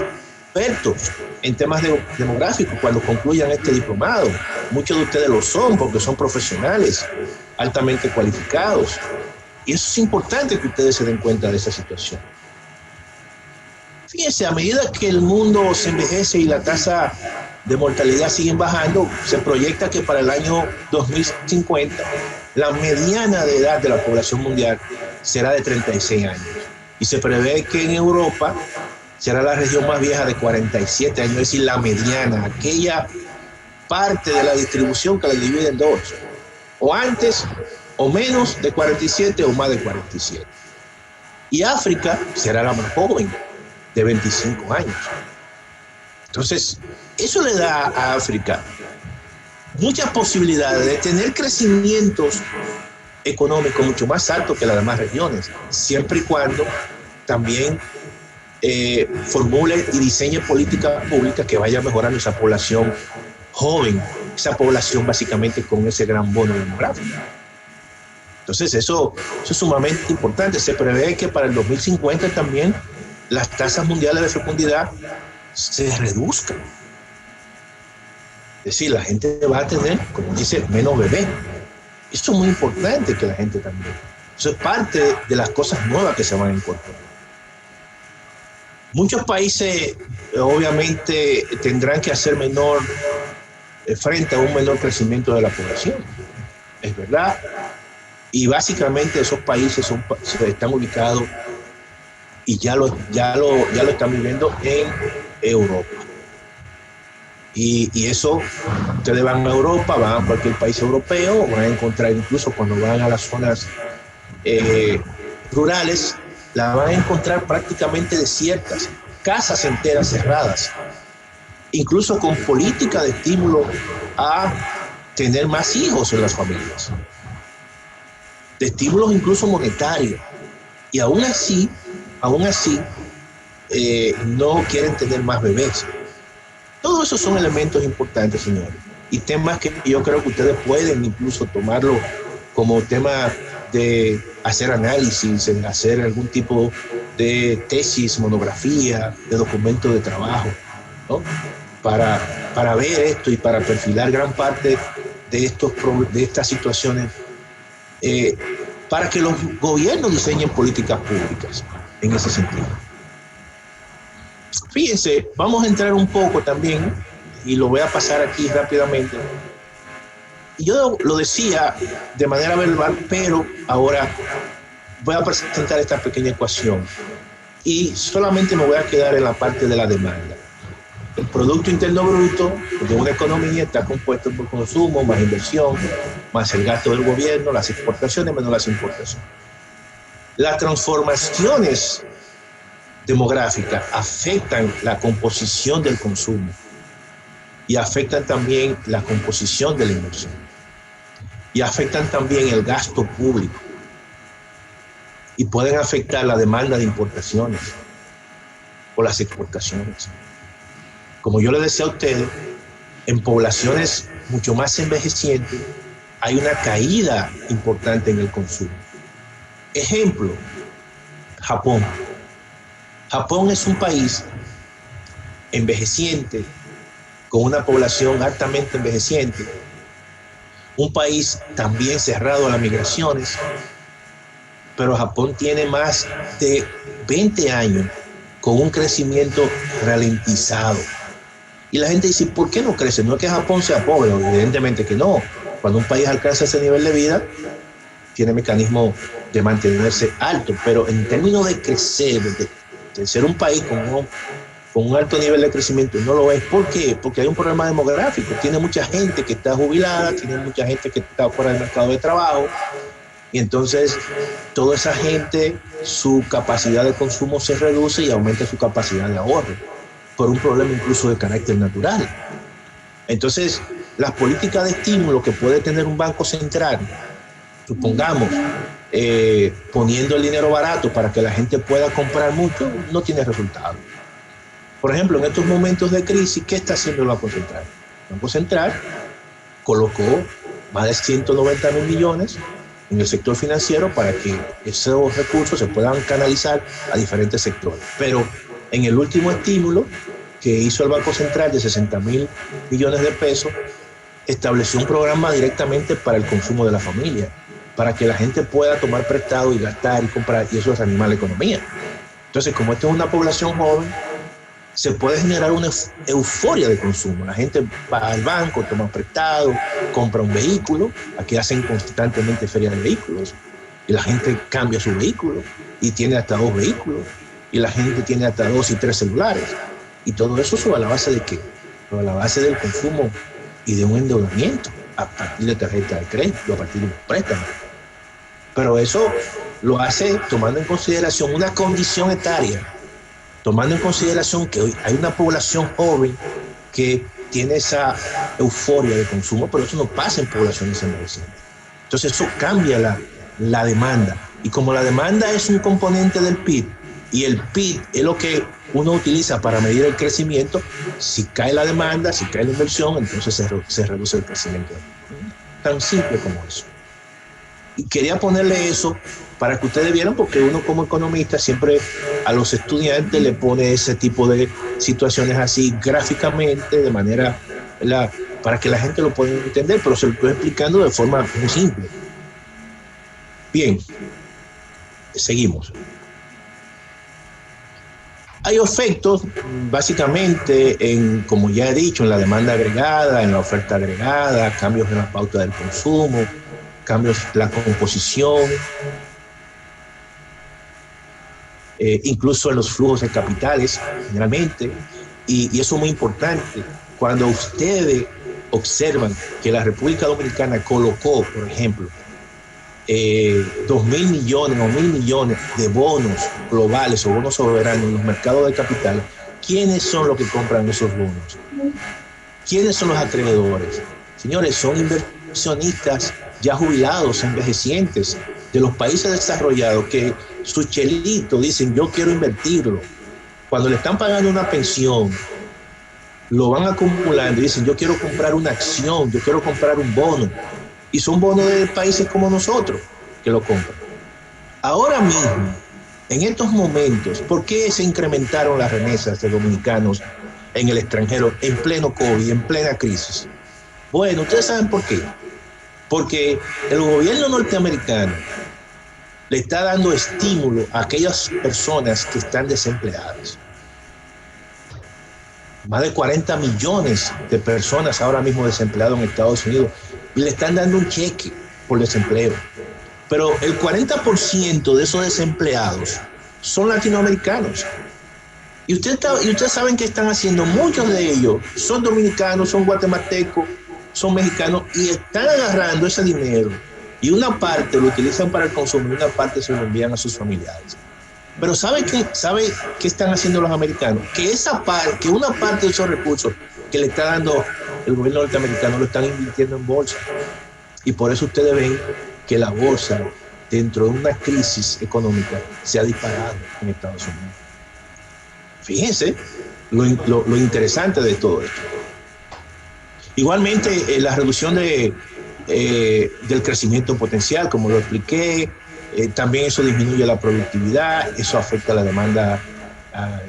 expertos en temas demográficos cuando concluyan este diplomado. Muchos de ustedes lo son porque son profesionales altamente cualificados. Y eso es importante que ustedes se den cuenta de esa situación. Fíjense, a medida que el mundo se envejece y la tasa de mortalidad sigue bajando, se proyecta que para el año 2050 la mediana de edad de la población mundial será de 36 años. Y se prevé que en Europa será la región más vieja de 47 años, es decir, la mediana, aquella parte de la distribución que la divide en dos, o antes o menos de 47 o más de 47. Y África será la más joven, de 25 años. Entonces, eso le da a África muchas posibilidades de tener crecimientos económicos mucho más altos que las demás regiones, siempre y cuando también formule y diseñe políticas públicas que vayan mejorando esa población joven, esa población básicamente con ese gran bono demográfico. Entonces eso es sumamente importante. Se prevé que para el 2050 también las tasas mundiales de fecundidad se reduzcan. Es decir, la gente va a tener, como dice, menos bebés. Esto es muy importante que la gente también. Eso es parte de las cosas nuevas que se van a incorporar. Muchos países obviamente tendrán que hacer frente a un menor crecimiento de la población. Es verdad. Y básicamente esos países están ubicados y ya lo están viviendo en Europa. Y eso, ustedes van a Europa, van a cualquier país europeo, van a encontrar incluso cuando van a las zonas rurales, la van a encontrar prácticamente desiertas, casas enteras cerradas, incluso con política de estímulo a tener más hijos en las familias, de estímulos incluso monetarios, y aún así no quieren tener más bebés. Todos esos son elementos importantes, señores, y temas que yo creo que ustedes pueden incluso tomarlo como tema de hacer análisis, en hacer algún tipo de tesis, monografía, de documento de trabajo, ¿no? Para ver esto y para perfilar gran parte de estas situaciones, para que los gobiernos diseñen políticas públicas en ese sentido. Fíjense, vamos a entrar un poco también, y lo voy a pasar aquí rápidamente. Yo lo decía de manera verbal, pero ahora voy a presentar esta pequeña ecuación y solamente me voy a quedar en la parte de la demanda. El Producto Interno Bruto de una economía está compuesto por consumo, más inversión, más el gasto del gobierno, las exportaciones menos las importaciones. Las transformaciones demográficas afectan la composición del consumo y afectan también la composición de la inversión y afectan también el gasto público y pueden afectar la demanda de importaciones o las exportaciones. Como yo les decía a ustedes, en poblaciones mucho más envejecientes hay una caída importante en el consumo. Ejemplo, Japón. Japón es un país envejeciente, con una población altamente envejeciente, un país también cerrado a las migraciones, pero Japón tiene más de 20 años con un crecimiento ralentizado. Y la gente dice, ¿por qué no crece? No es que Japón sea pobre, evidentemente que no. Cuando un país alcanza ese nivel de vida, tiene mecanismos de mantenerse alto, pero en términos de crecer, de ser un país con un alto nivel de crecimiento, no lo es. ¿Por qué? Porque hay un problema demográfico. Tiene mucha gente que está jubilada, tiene mucha gente que está fuera del mercado de trabajo, y entonces toda esa gente, su capacidad de consumo se reduce y aumenta su capacidad de ahorro, por un problema incluso de carácter natural. Entonces, las políticas de estímulo que puede tener un banco central, supongamos, poniendo el dinero barato para que la gente pueda comprar mucho, no tiene resultado. Por ejemplo, en estos momentos de crisis, ¿qué está haciendo el Banco Central? El Banco Central colocó más de 190.000 millones en el sector financiero para que esos recursos se puedan canalizar a diferentes sectores. Pero en el último estímulo que hizo el Banco Central de 60.000 millones de pesos, estableció un programa directamente para el consumo de la familia, para que la gente pueda tomar prestado y gastar y comprar, y eso es animar la economía. Entonces, como esto es una población joven, se puede generar una euforia de consumo. La gente va al banco, toma prestado, compra un vehículo. Aquí hacen constantemente ferias de vehículos y la gente cambia su vehículo y tiene hasta 2 vehículos y la gente tiene hasta 2 y 3 celulares. Y todo eso sobre la base de ¿qué? Sobre la base del consumo y de un endeudamiento a partir de tarjeta de crédito, a partir de un préstamo. Pero eso lo hace tomando en consideración una condición etaria, tomando en consideración que hoy hay una población joven que tiene esa euforia de consumo, pero eso no pasa en poblaciones envejecientes. Entonces eso cambia la demanda. Y como la demanda es un componente del PIB, y el PIB es lo que uno utiliza para medir el crecimiento, si cae la demanda, si cae la inversión, entonces se reduce el crecimiento. Tan simple como eso. Y quería ponerle eso para que ustedes vieran, porque uno como economista siempre a los estudiantes le pone ese tipo de situaciones así gráficamente, de manera para que la gente lo pueda entender, pero se lo estoy explicando de forma muy simple. Bien, seguimos. Hay efectos básicamente como ya he dicho, en la demanda agregada, en la oferta agregada, cambios en la pauta del consumo, cambios en la composición, incluso en los flujos de capitales generalmente, y eso es muy importante. Cuando ustedes observan que la República Dominicana colocó, por ejemplo, 2.000 millones o 1.000 millones de bonos globales o bonos soberanos en los mercados de capital, ¿quiénes son los que compran esos bonos? ¿Quiénes son los acreedores? Señores, son inversionistas ya jubilados, envejecientes, de los países desarrollados que su chelito dicen, yo quiero invertirlo. Cuando le están pagando una pensión, lo van acumulando y dicen, yo quiero comprar una acción, yo quiero comprar un bono. Y son bonos de países como nosotros que lo compran. Ahora mismo, en estos momentos, ¿por qué se incrementaron las remesas de dominicanos en el extranjero en pleno COVID, en plena crisis? Bueno, ustedes saben por qué. Porque el gobierno norteamericano le está dando estímulo a aquellas personas que están desempleadas. Más de 40 millones de personas ahora mismo desempleadas en Estados Unidos, y le están dando un cheque por desempleo. Pero el 40% de esos desempleados son latinoamericanos. Y ustedes saben qué están haciendo. Muchos de ellos son dominicanos, son guatemaltecos, son mexicanos y están agarrando ese dinero y una parte lo utilizan para el consumo y una parte se lo envían a sus familiares. Pero ¿sabe qué están haciendo los americanos? Que una parte de esos recursos que le está dando el gobierno norteamericano lo están invirtiendo en bolsa. Y por eso ustedes ven que la bolsa, dentro de una crisis económica, se ha disparado en Estados Unidos. Fíjense lo interesante de todo esto. Igualmente, la reducción del crecimiento potencial, como lo expliqué, también eso disminuye la productividad, eso afecta la demanda,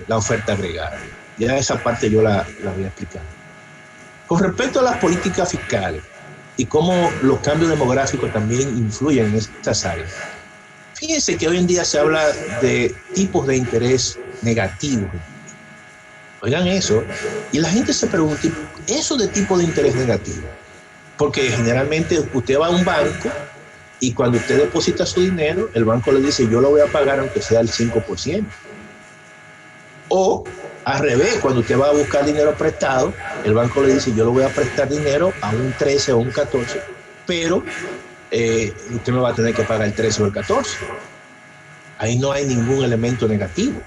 la oferta agregada. Ya esa parte yo la voy a explicar. Con respecto a las políticas fiscales y cómo los cambios demográficos también influyen en estas áreas, fíjense que hoy en día se habla de tipos de interés negativos. Oigan eso, y la gente se pregunta, ¿eso de tipo de interés negativo? Porque generalmente usted va a un banco y cuando usted deposita su dinero, el banco le dice, yo lo voy a pagar aunque sea el 5%. O al revés, cuando usted va a buscar dinero prestado, el banco le dice, yo le voy a prestar dinero a un 13 o un 14, pero usted me va a tener que pagar el 13 o el 14. Ahí no hay ningún elemento negativo.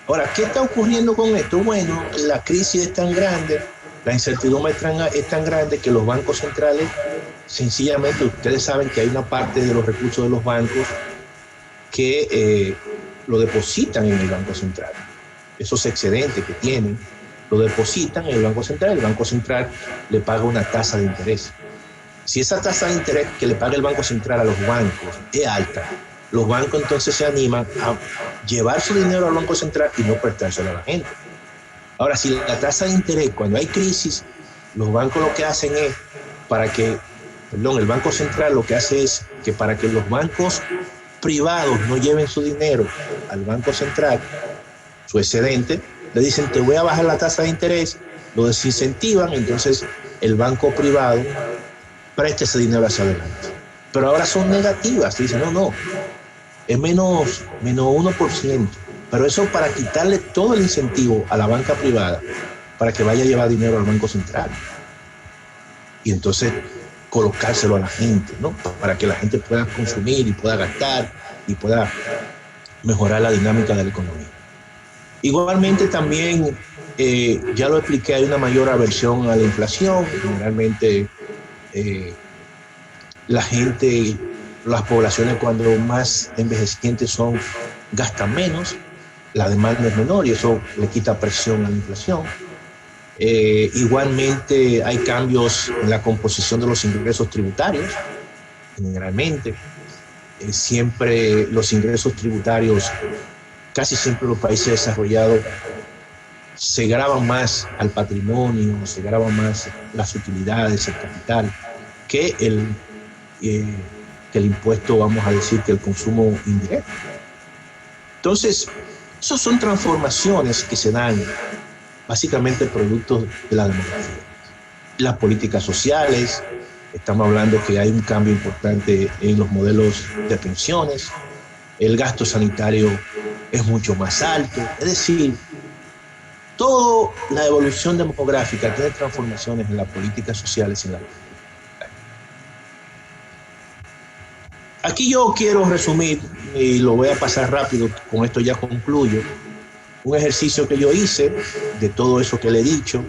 Ahora, ¿qué está ocurriendo con esto? Bueno, la crisis es tan grande, la incertidumbre es tan grande que los bancos centrales, sencillamente, ustedes saben que hay una parte de los recursos de los bancos que lo depositan en el Banco Central. Esos excedentes que tienen, lo depositan en el Banco Central le paga una tasa de interés. Si esa tasa de interés que le paga el Banco Central a los bancos es alta, los bancos entonces se animan a llevar su dinero al Banco Central y no prestárselo a la gente. Ahora, si la tasa de interés, cuando hay crisis, los bancos lo que hacen es, el Banco Central lo que hace es que para que los bancos privados no lleven su dinero al Banco Central, su excedente, le dicen, te voy a bajar la tasa de interés, lo desincentivan, entonces el banco privado presta ese dinero hacia adelante. Pero ahora son negativas, dicen, no, es menos 1%, pero eso para quitarle todo el incentivo a la banca privada para que vaya a llevar dinero al Banco Central y entonces colocárselo a la gente, ¿no? Para que la gente pueda consumir y pueda gastar y pueda mejorar la dinámica de la economía. Igualmente también, ya lo expliqué, hay una mayor aversión a la inflación. Generalmente la gente, las poblaciones cuando más envejecientes son, gastan menos, la demanda es menor y eso le quita presión a la inflación. Igualmente hay cambios en la composición de los ingresos tributarios, generalmente. Siempre los ingresos tributarios, casi siempre los países desarrollados, se graban más al patrimonio, se graban más las utilidades, el capital, que el impuesto, vamos a decir, que el consumo indirecto. Entonces, esas son transformaciones que se dan básicamente productos de la demografía. Las políticas sociales, estamos hablando que hay un cambio importante en los modelos de pensiones, el gasto sanitario es mucho más alto, es decir, toda la evolución demográfica tiene transformaciones en las políticas sociales y en la política. Aquí yo quiero resumir, y lo voy a pasar rápido, con esto ya concluyo, un ejercicio que yo hice de todo eso que le he dicho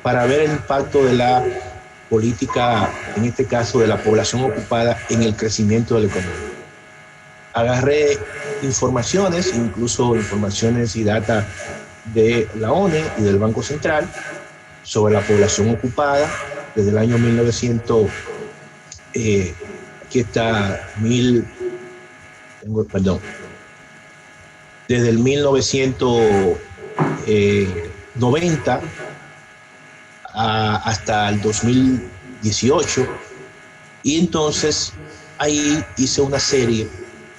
para ver el impacto de la política, en este caso de la población ocupada, en el crecimiento de la economía. Agarré informaciones, incluso informaciones y data de la ONE y del Banco Central sobre la población ocupada desde el año 1900, aquí está, desde el 1990 hasta el 2018, y entonces ahí hice una serie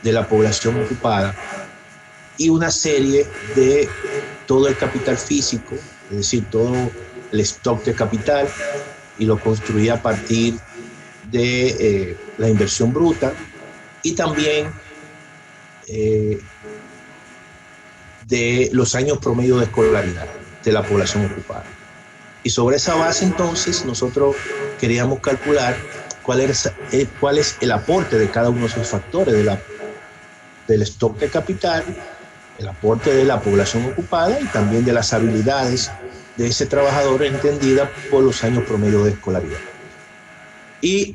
de la población ocupada y una serie de todo el capital físico, es decir, todo el stock de capital, y lo construí a partir de la inversión bruta y también de los años promedio de escolaridad de la población ocupada. Y sobre esa base, entonces, nosotros queríamos calcular cuál es el aporte de cada uno de esos factores del stock de capital, el aporte de la población ocupada y también de las habilidades de ese trabajador entendida por los años promedio de escolaridad. Y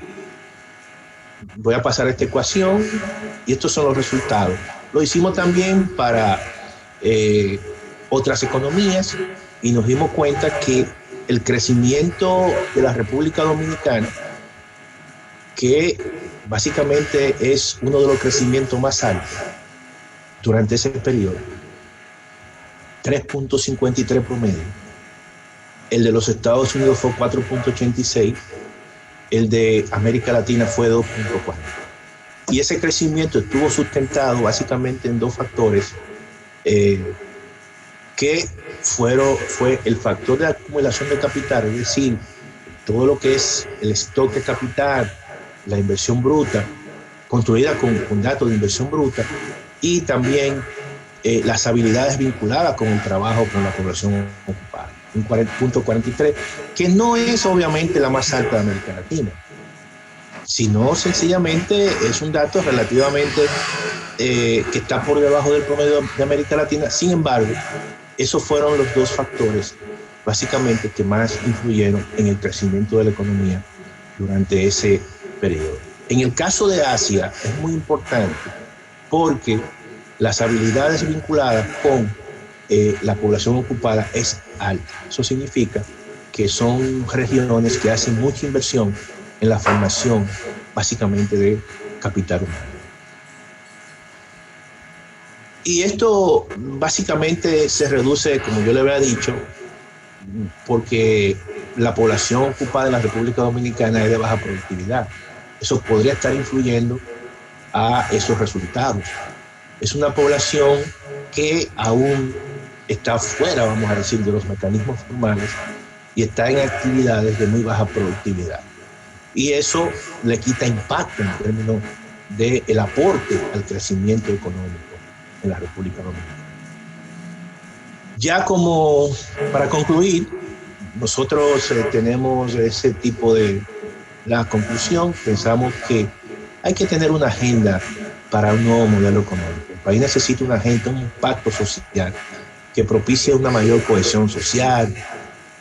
voy a pasar a esta ecuación y estos son los resultados. Lo hicimos también para otras economías y nos dimos cuenta que el crecimiento de la República Dominicana, que básicamente es uno de los crecimientos más altos durante ese periodo, 3.53 promedio. El de los Estados Unidos fue 4.86, el de América Latina fue 2.4. Y ese crecimiento estuvo sustentado básicamente en dos factores, que fue el factor de acumulación de capital, es decir, todo lo que es el stock de capital, la inversión bruta, construida con datos de inversión bruta, y también las habilidades vinculadas con el trabajo con la población ocupada, un 40.43, que no es obviamente la más alta de América Latina, sino sencillamente es un dato relativamente que está por debajo del promedio de América Latina. Sin embargo, esos fueron los dos factores básicamente que más influyeron en el crecimiento de la economía durante ese periodo. En el caso de Asia es muy importante porque las habilidades vinculadas con la población ocupada es alta. Eso significa que son regiones que hacen mucha inversión en la formación básicamente de capital humano. Y esto básicamente se reduce, como yo le había dicho, porque la población ocupada en la República Dominicana es de baja productividad. Eso podría estar influyendo a esos resultados. Es una población que aún está fuera, vamos a decir, de los mecanismos formales y está en actividades de muy baja productividad. Y eso le quita impacto en términos del aporte al crecimiento económico en la República Dominicana. Ya como para concluir, nosotros tenemos ese tipo de la conclusión. Pensamos que hay que tener una agenda para un nuevo modelo económico. El país necesita una agenda, un pacto social que propicie una mayor cohesión social,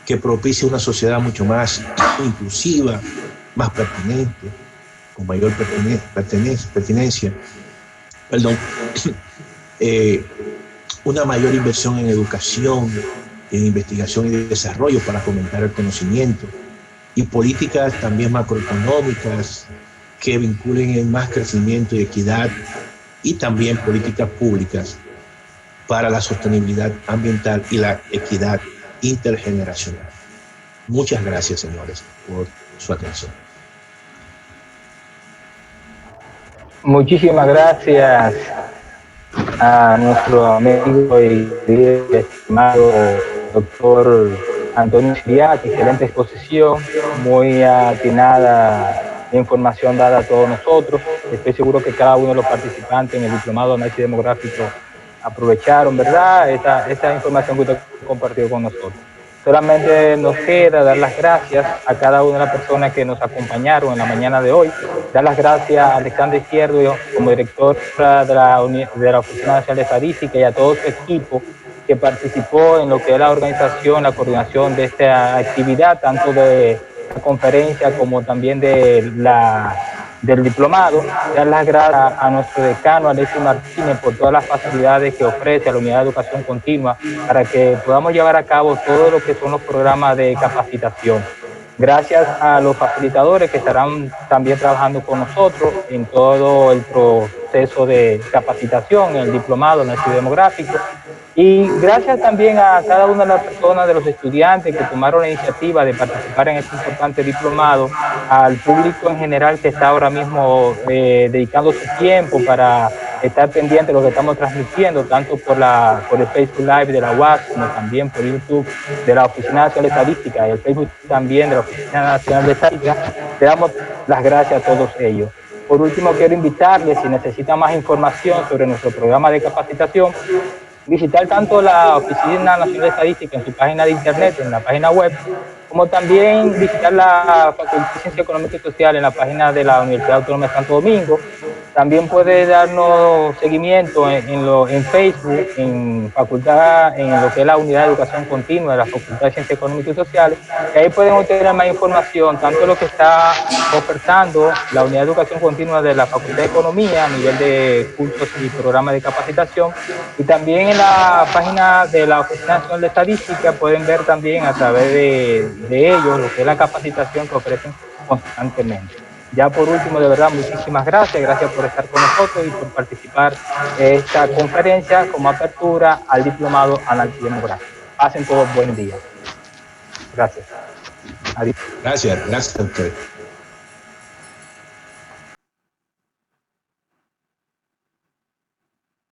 que propicie una sociedad mucho más inclusiva, más pertinente, con mayor pertinencia, una mayor inversión en educación, en investigación y desarrollo para fomentar el conocimiento, y políticas también macroeconómicas que vinculen en más crecimiento y equidad, y también políticas públicas para la sostenibilidad ambiental y la equidad intergeneracional. Muchas gracias, señores, por su atención.
Muchísimas gracias a nuestro amigo y estimado doctor Antonio Siriac. Excelente exposición, muy atinada la información dada a todos nosotros. Estoy seguro que cada uno de los participantes en el diplomado de análisis demográfico aprovecharon, ¿verdad?, esta información que usted compartió con nosotros. Solamente nos queda dar las gracias a cada una de las personas que nos acompañaron en la mañana de hoy. Dar las gracias a Alexandra Izquierdo como directora de la Oficina Nacional de Estadística y a todo su equipo que participó en lo que es la organización, la coordinación de esta actividad, tanto de la conferencia como también del diplomado. Dar las gracias a nuestro decano Alexis Martínez por todas las facilidades que ofrece a la Unidad de Educación Continua para que podamos llevar a cabo todo lo que son los programas de capacitación. Gracias a los facilitadores que estarán también trabajando con nosotros en todo el proceso de capacitación, en el diplomado, en el análisis demográfico. Y gracias también a cada una de las personas, de los estudiantes que tomaron la iniciativa de participar en este importante diplomado, al público en general que está ahora mismo dedicando su tiempo para estar pendiente de lo que estamos transmitiendo, tanto por el Facebook Live de la UAS, como también por YouTube de la Oficina Nacional de Estadística y el Facebook también de la Oficina Nacional de Estadística. Le damos las gracias a todos ellos. Por último, quiero invitarles, si necesitan más información sobre nuestro programa de capacitación, visitar tanto la Oficina Nacional de Estadística en su página de internet, en la página web, como también visitar la Facultad de Ciencia Económica y Social en la página de la Universidad Autónoma de Santo Domingo. También puede darnos seguimiento en Facebook, en lo que es la Unidad de Educación Continua de la Facultad de Ciencias Económicas y Sociales, y ahí pueden obtener más información, tanto lo que está ofertando la Unidad de Educación Continua de la Facultad de Economía a nivel de cursos y programas de capacitación, y también en la página de la Oficina Nacional de Estadística pueden ver también a través de ellos lo que es la capacitación que ofrecen constantemente. Ya por último, de verdad, muchísimas gracias por estar con nosotros y por participar en esta conferencia como apertura al diplomado Análisis Demográfico. Pasen todos buen día. Gracias. Adiós.
Gracias a usted.